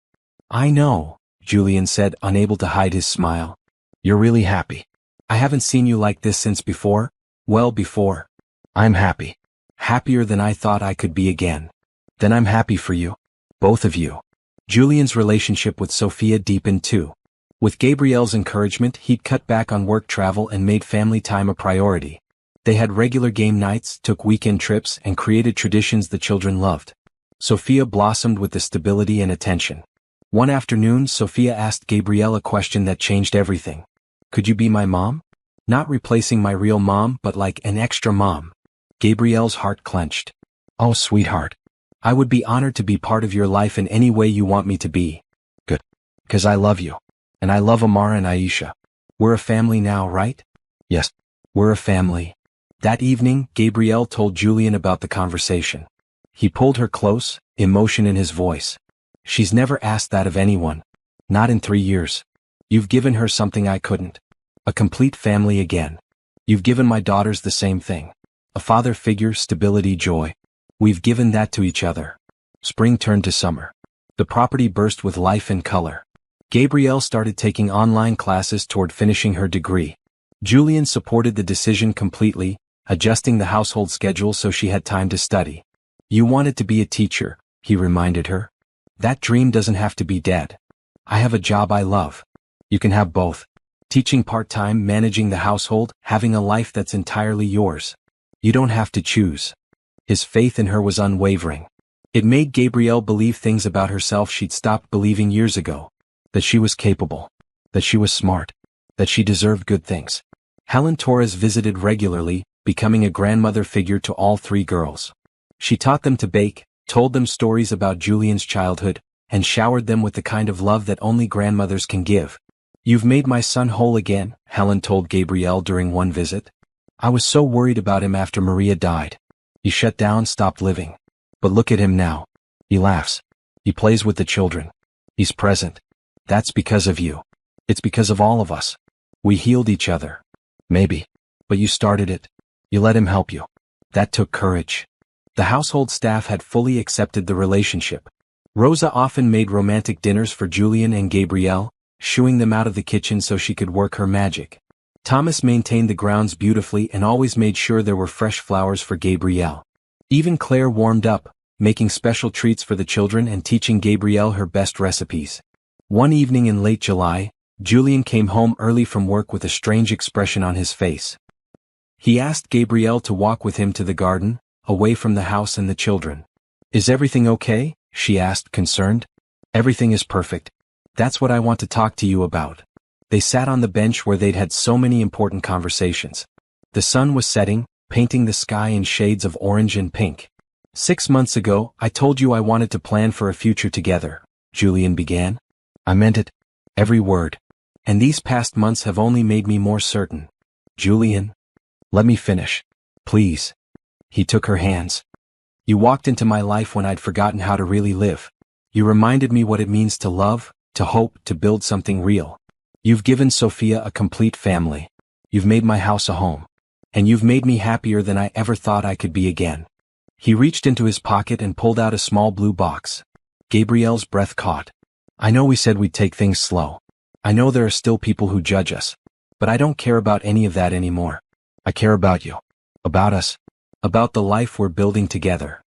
"I know," Julian said, unable to hide his smile. "You're really happy. I haven't seen you like this since before. Well, before. I'm happy. Happier than I thought I could be again." "Then I'm happy for you. Both of you." Julian's relationship with Sophia deepened too. With Gabrielle's encouragement, he'd cut back on work travel and made family time a priority. They had regular game nights, took weekend trips, and created traditions the children loved. Sophia blossomed with the stability and attention. One afternoon, Sophia asked Gabrielle a question that changed everything. "Could you be my mom? Not replacing my real mom, but like an extra mom." Gabrielle's heart clenched. "Oh, sweetheart. I would be honored to be part of your life in any way you want me to be." "Good. 'Cause I love you. And I love Amara and Aisha. We're a family now, right?" "Yes. We're a family." That evening, Gabrielle told Julian about the conversation. He pulled her close, emotion in his voice. "She's never asked that of anyone. Not in 3 years. You've given her something I couldn't. A complete family again. You've given my daughters the same thing. A father figure, stability, joy. We've given that to each other." Spring turned to summer. The property burst with life and color. Gabrielle started taking online classes toward finishing her degree. Julian supported the decision completely, adjusting the household schedule so she had time to study. "You wanted to be a teacher," he reminded her. "That dream doesn't have to be dead. I have a job I love. You can have both. Teaching part-time, managing the household, having a life that's entirely yours. You don't have to choose." His faith in her was unwavering. It made Gabrielle believe things about herself she'd stopped believing years ago. That she was capable. That she was smart. That she deserved good things. Helen Torres visited regularly, becoming a grandmother figure to all 3 girls. She taught them to bake, told them stories about Julian's childhood, and showered them with the kind of love that only grandmothers can give. "You've made my son whole again," Helen told Gabrielle during one visit. "I was so worried about him after Maria died. He shut down, stopped living. But look at him now. He laughs. He plays with the children. He's present. That's because of you. It's because of all of us. We healed each other. Maybe. But you started it. You let him help you. That took courage." The household staff had fully accepted the relationship. Rosa often made romantic dinners for Julian and Gabrielle, shooing them out of the kitchen so she could work her magic. Thomas maintained the grounds beautifully and always made sure there were fresh flowers for Gabrielle. Even Claire warmed up, making special treats for the children and teaching Gabrielle her best recipes. One evening in late July, Julian came home early from work with a strange expression on his face. He asked Gabrielle to walk with him to the garden, away from the house and the children. "Is everything okay?" she asked, concerned. "Everything is perfect. That's what I want to talk to you about." They sat on the bench where they'd had so many important conversations. The sun was setting, painting the sky in shades of orange and pink. "6 months ago, I told you I wanted to plan for a future together," Julian began. "I meant it. Every word. And these past months have only made me more certain." "Julian, let me finish. Please." He took her hands. "You walked into my life when I'd forgotten how to really live. You reminded me what it means to love, to hope, to build something real. You've given Sophia a complete family. You've made my house a home. And you've made me happier than I ever thought I could be again. He reached into his pocket and pulled out a small blue box. Gabrielle's breath caught. I know we said we'd take things slow. I know there are still people who judge us. But I don't care about any of that anymore. I care about you. About us. About the life we're building together.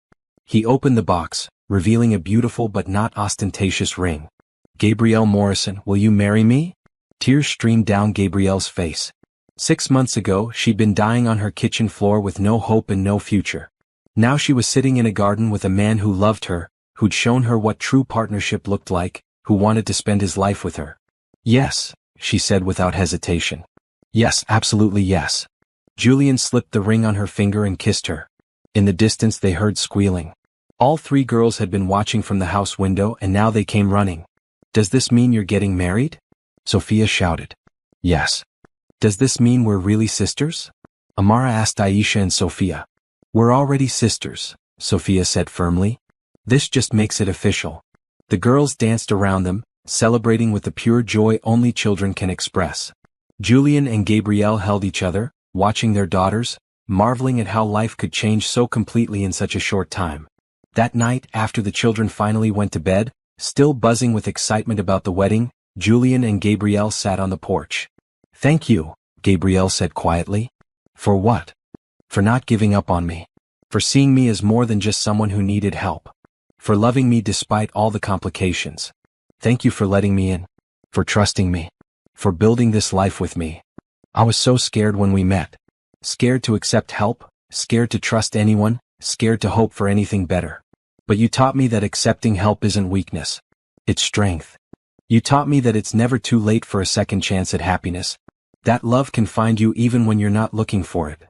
He opened the box, revealing a beautiful but not ostentatious ring. Gabrielle Morrison, will you marry me? Tears streamed down Gabrielle's face. 6 months ago, she'd been dying on her kitchen floor with no hope and no future. Now she was sitting in a garden with a man who loved her, who'd shown her what true partnership looked like, who wanted to spend his life with her. Yes, she said without hesitation. Yes, absolutely yes. Julian slipped the ring on her finger and kissed her. In the distance they heard squealing. All 3 girls had been watching from the house window and now they came running. Does this mean you're getting married? Sophia shouted. Yes. Does this mean we're really sisters? Amara asked Aisha and Sophia. We're already sisters, Sophia said firmly. This just makes it official. The girls danced around them, celebrating with the pure joy only children can express. Julian and Gabrielle held each other, watching their daughters, marveling at how life could change so completely in such a short time. That night, after the children finally went to bed, still buzzing with excitement about the wedding, Julian and Gabrielle sat on the porch. Thank you, Gabrielle said quietly. For what? For not giving up on me. For seeing me as more than just someone who needed help. For loving me despite all the complications. Thank you for letting me in. For trusting me. For building this life with me. I was so scared when we met. Scared to accept help, scared to trust anyone, scared to hope for anything better. But you taught me that accepting help isn't weakness. It's strength. You taught me that it's never too late for a second chance at happiness. That love can find you even when you're not looking for it.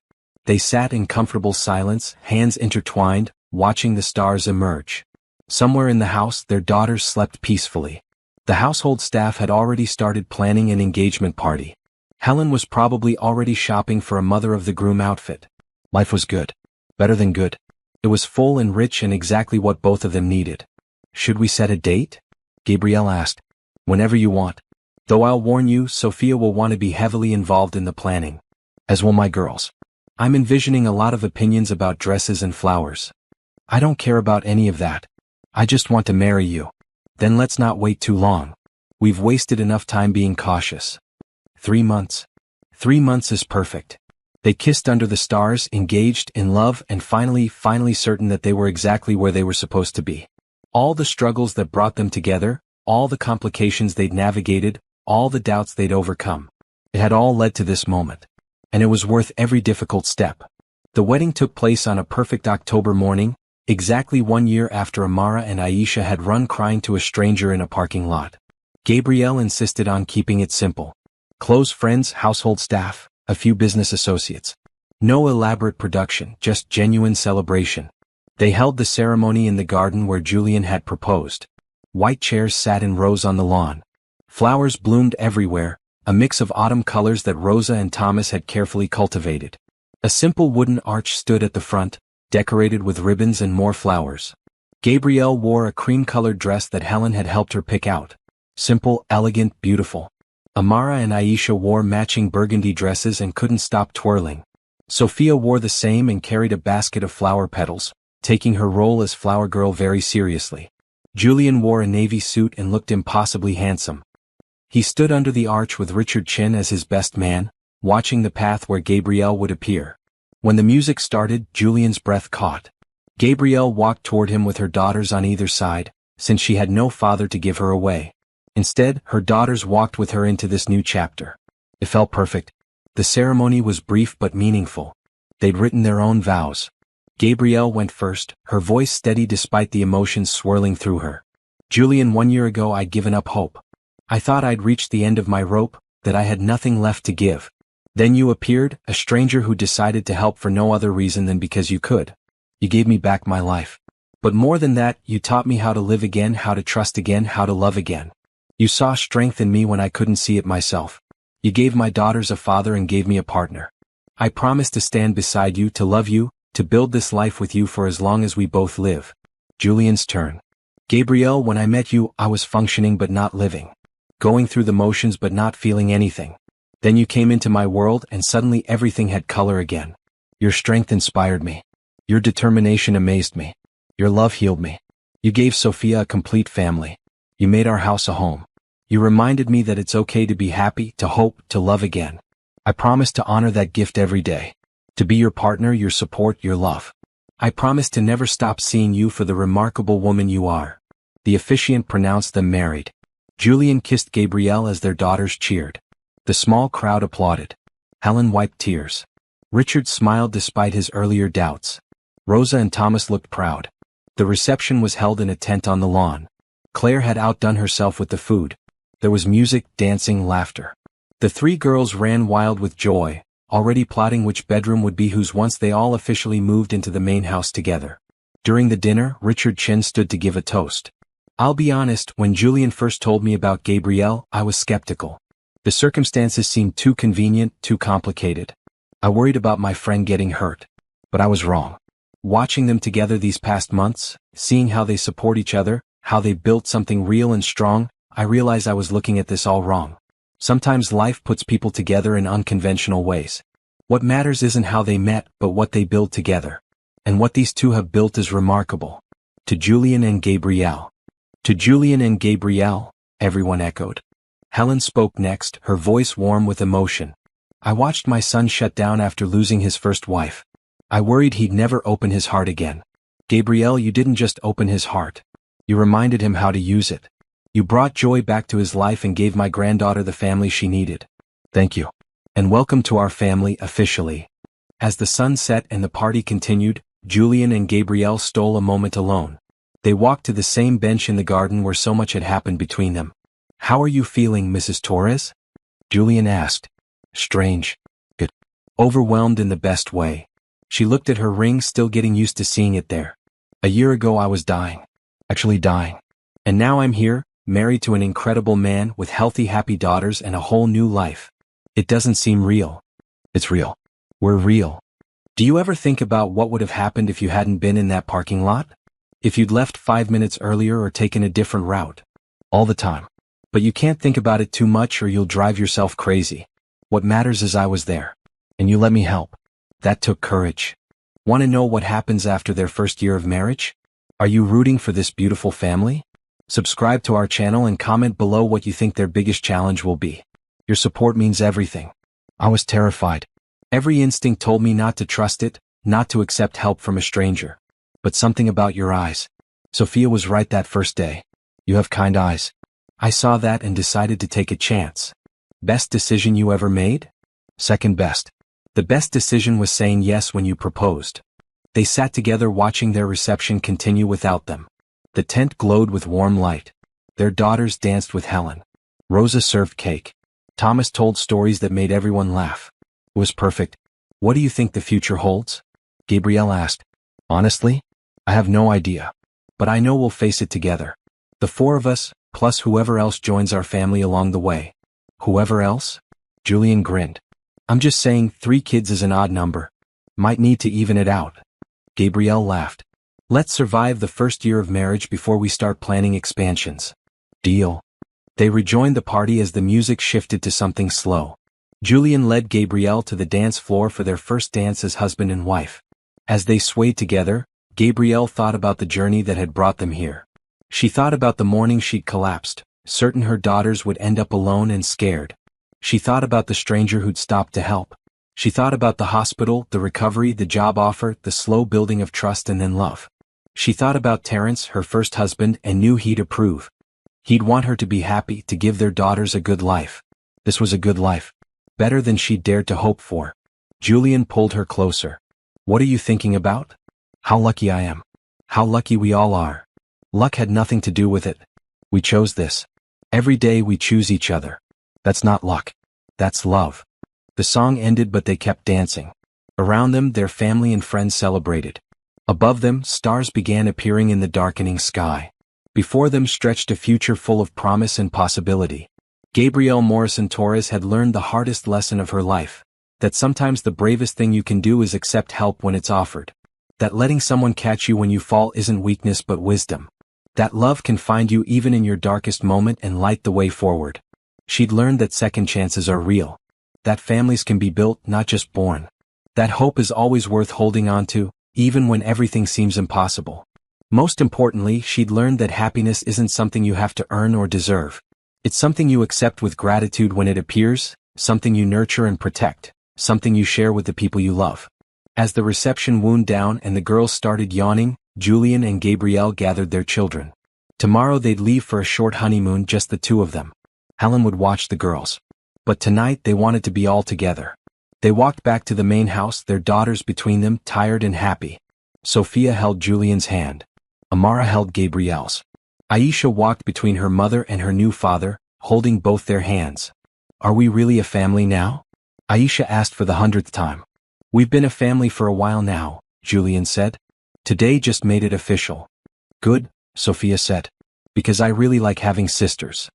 They sat in comfortable silence, hands intertwined, watching the stars emerge. Somewhere in the house, their daughters slept peacefully. The household staff had already started planning an engagement party. Helen was probably already shopping for a mother-of-the-groom outfit. Life was good. Better than good. It was full and rich and exactly what both of them needed. Should we set a date? Gabrielle asked. Whenever you want. Though I'll warn you, Sophia will want to be heavily involved in the planning. As will my girls. I'm envisioning a lot of opinions about dresses and flowers. I don't care about any of that. I just want to marry you. Then let's not wait too long. We've wasted enough time being cautious. 3 months. 3 months is perfect. They kissed under the stars, engaged, in love, and finally certain that they were exactly where they were supposed to be. All the struggles that brought them together, all the complications they'd navigated, all the doubts they'd overcome. It had all led to this moment. And it was worth every difficult step. The wedding took place on a perfect October morning, exactly 1 year after Amara and Aisha had run crying to a stranger in a parking lot. Gabrielle insisted on keeping it simple. Close friends, household staff, a few business associates. No elaborate production, just genuine celebration. They held the ceremony in the garden where Julian had proposed. White chairs sat in rows on the lawn. Flowers bloomed everywhere, a mix of autumn colors that Rosa and Thomas had carefully cultivated. A simple wooden arch stood at the front, decorated with ribbons and more flowers. Gabrielle wore a cream-colored dress that Helen had helped her pick out. Simple, elegant, beautiful. Amara and Aisha wore matching burgundy dresses and couldn't stop twirling. Sophia wore the same and carried a basket of flower petals, taking her role as flower girl very seriously. Julian wore a navy suit and looked impossibly handsome. He stood under the arch with Richard Chin as his best man, watching the path where Gabrielle would appear. When the music started, Julian's breath caught. Gabrielle walked toward him with her daughters on either side, since she had no father to give her away. Instead, her daughters walked with her into this new chapter. It felt perfect. The ceremony was brief but meaningful. They'd written their own vows. Gabrielle went first, her voice steady despite the emotions swirling through her. Julian, 1 year ago I'd given up hope. I thought I'd reached the end of my rope, that I had nothing left to give. Then you appeared, a stranger who decided to help for no other reason than because you could. You gave me back my life. But more than that, you taught me how to live again, how to trust again, how to love again. You saw strength in me when I couldn't see it myself. You gave my daughters a father and gave me a partner. I promise to stand beside you, to love you, to build this life with you for as long as we both live. Julian's turn. Gabrielle, when I met you, I was functioning but not living. Going through the motions but not feeling anything. Then you came into my world and suddenly everything had color again. Your strength inspired me. Your determination amazed me. Your love healed me. You gave Sophia a complete family. You made our house a home. You reminded me that it's okay to be happy, to hope, to love again. I promise to honor that gift every day. To be your partner, your support, your love. I promise to never stop seeing you for the remarkable woman you are. The officiant pronounced them married. Julian kissed Gabrielle as their daughters cheered. The small crowd applauded. Helen wiped tears. Richard smiled despite his earlier doubts. Rosa and Thomas looked proud. The reception was held in a tent on the lawn. Claire had outdone herself with the food. There was music, dancing, laughter. The three girls ran wild with joy, already plotting which bedroom would be whose once they all officially moved into the main house together. During the dinner, Richard Chin stood to give a toast. I'll be honest, when Julian first told me about Gabrielle, I was skeptical. The circumstances seemed too convenient, too complicated. I worried about my friend getting hurt. But I was wrong. Watching them together these past months, seeing how they support each other, how they built something real and strong, I realized I was looking at this all wrong. Sometimes life puts people together in unconventional ways. What matters isn't how they met, but what they build together. And what these two have built is remarkable. To Julian and Gabrielle. To Julian and Gabrielle, everyone echoed. Helen spoke next, her voice warm with emotion. I watched my son shut down after losing his first wife. I worried he'd never open his heart again. Gabrielle, you didn't just open his heart. You reminded him how to use it. You brought joy back to his life and gave my granddaughter the family she needed. Thank you. And welcome to our family officially. As the sun set and the party continued, Julian and Gabrielle stole a moment alone. They walked to the same bench in the garden where so much had happened between them. How are you feeling, Mrs. Torres? Julian asked. Strange. Good. Overwhelmed in the best way. She looked at her ring, still getting used to seeing it there. A year ago I was dying. Actually dying. And now I'm here, married to an incredible man with healthy, happy daughters and a whole new life. It doesn't seem real. It's real. We're real. Do you ever think about what would have happened if you hadn't been in that parking lot? If you'd left 5 minutes earlier or taken a different route? All the time. But you can't think about it too much or you'll drive yourself crazy. What matters is I was there. And you let me help. That took courage. Want to know what happens after their first year of marriage? Are you rooting for this beautiful family? Subscribe to our channel and comment below what you think their biggest challenge will be. Your support means everything. I was terrified. Every instinct told me not to trust it, not to accept help from a stranger. But something about your eyes. Sophia was right that first day. You have kind eyes. I saw that and decided to take a chance. Best decision you ever made? Second best. The best decision was saying yes when you proposed. They sat together watching their reception continue without them. The tent glowed with warm light. Their daughters danced with Helen. Rosa served cake. Thomas told stories that made everyone laugh. It was perfect. What do you think the future holds? Gabrielle asked. Honestly, I have no idea. But I know we'll face it together. The four of us, plus whoever else joins our family along the way. Whoever else? Julian grinned. I'm just saying 3 kids is an odd number. Might need to even it out. Gabrielle laughed. Let's survive the first year of marriage before we start planning expansions. Deal. They rejoined the party as the music shifted to something slow. Julian led Gabrielle to the dance floor for their first dance as husband and wife. As they swayed together, Gabrielle thought about the journey that had brought them here. She thought about the morning she'd collapsed, certain her daughters would end up alone and scared. She thought about the stranger who'd stopped to help. She thought about the hospital, the recovery, the job offer, the slow building of trust and then love. She thought about Terrence, her first husband, and knew he'd approve. He'd want her to be happy, to give their daughters a good life. This was a good life. Better than she'd dared to hope for. Julian pulled her closer. What are you thinking about? How lucky I am. How lucky we all are. Luck had nothing to do with it. We chose this. Every day we choose each other. That's not luck. That's love. The song ended but they kept dancing. Around them, their family and friends celebrated. Above them, stars began appearing in the darkening sky. Before them stretched a future full of promise and possibility. Gabrielle Morrison Torres had learned the hardest lesson of her life. That sometimes the bravest thing you can do is accept help when it's offered. That letting someone catch you when you fall isn't weakness but wisdom. That love can find you even in your darkest moment and light the way forward. She'd learned that second chances are real. that families can be built, not just born. That hope is always worth holding on to, even when everything seems impossible. Most importantly, she'd learned that happiness isn't something you have to earn or deserve. It's something you accept with gratitude when it appears, something you nurture and protect, something you share with the people you love. As the reception wound down and the girls started yawning, Julian and Gabrielle gathered their children. Tomorrow they'd leave for a short honeymoon, just the two of them. Helen would watch the girls. But tonight they wanted to be all together. They walked back to the main house, their daughters between them, tired and happy. Sophia held Julian's hand. Amara held Gabrielle's. Aisha walked between her mother and her new father, holding both their hands. "Are we really a family now?" Aisha asked for the 100th time. "We've been a family for a while now," Julian said. "Today just made it official." "Good," Sophia said. "Because I really like having sisters."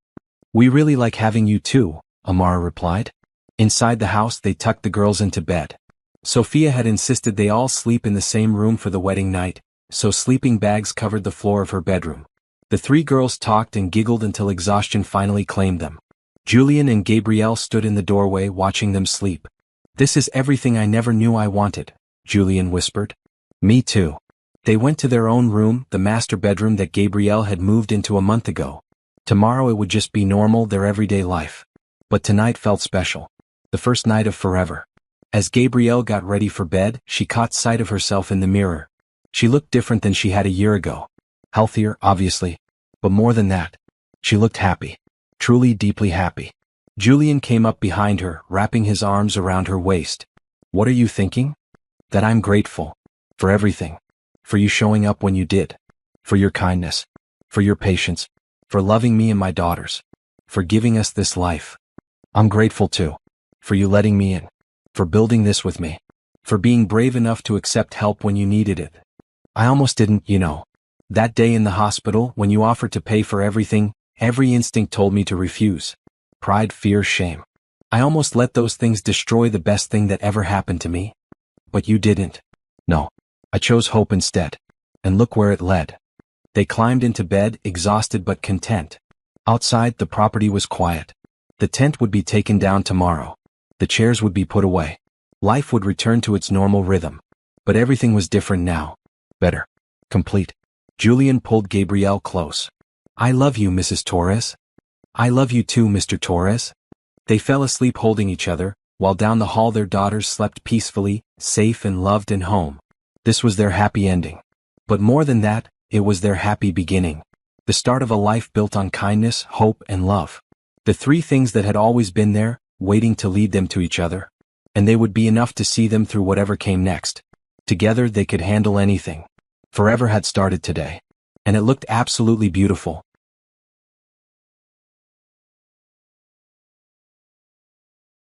"We really like having you too," Amara replied. Inside the house they tucked the girls into bed. Sophia had insisted they all sleep in the same room for the wedding night, so sleeping bags covered the floor of her bedroom. The three girls talked and giggled until exhaustion finally claimed them. Julian and Gabrielle stood in the doorway watching them sleep. "This is everything I never knew I wanted," Julian whispered. "Me too." They went to their own room, the master bedroom that Gabrielle had moved into a month ago. Tomorrow it would just be normal, their everyday life. But tonight felt special. The first night of forever. As Gabrielle got ready for bed, she caught sight of herself in the mirror. She looked different than she had a year ago. Healthier, obviously. But more than that, she looked happy. Truly deeply happy. Julian came up behind her, wrapping his arms around her waist. "What are you thinking?" "That I'm grateful. For everything. For you showing up when you did. For your kindness. For your patience. For loving me and my daughters. For giving us this life. I'm grateful too. For you letting me in. For building this with me. For being brave enough to accept help when you needed it. I almost didn't, you know. That day in the hospital, when you offered to pay for everything, every instinct told me to refuse. Pride, fear, shame. I almost let those things destroy the best thing that ever happened to me. But you didn't. No. I chose hope instead. And look where it led." They climbed into bed, exhausted but content. Outside, the property was quiet. The tent would be taken down tomorrow. The chairs would be put away. Life would return to its normal rhythm. But everything was different now. Better. Complete. Julian pulled Gabrielle close. "I love you, Mrs. Torres." "I love you too, Mr. Torres." They fell asleep holding each other, while down the hall their daughters slept peacefully, safe and loved and home. This was their happy ending. But more than that, it was their happy beginning. The start of a life built on kindness, hope and love. The three things that had always been there, waiting to lead them to each other. And they would be enough to see them through whatever came next. Together they could handle anything. Forever had started today. And it looked absolutely beautiful,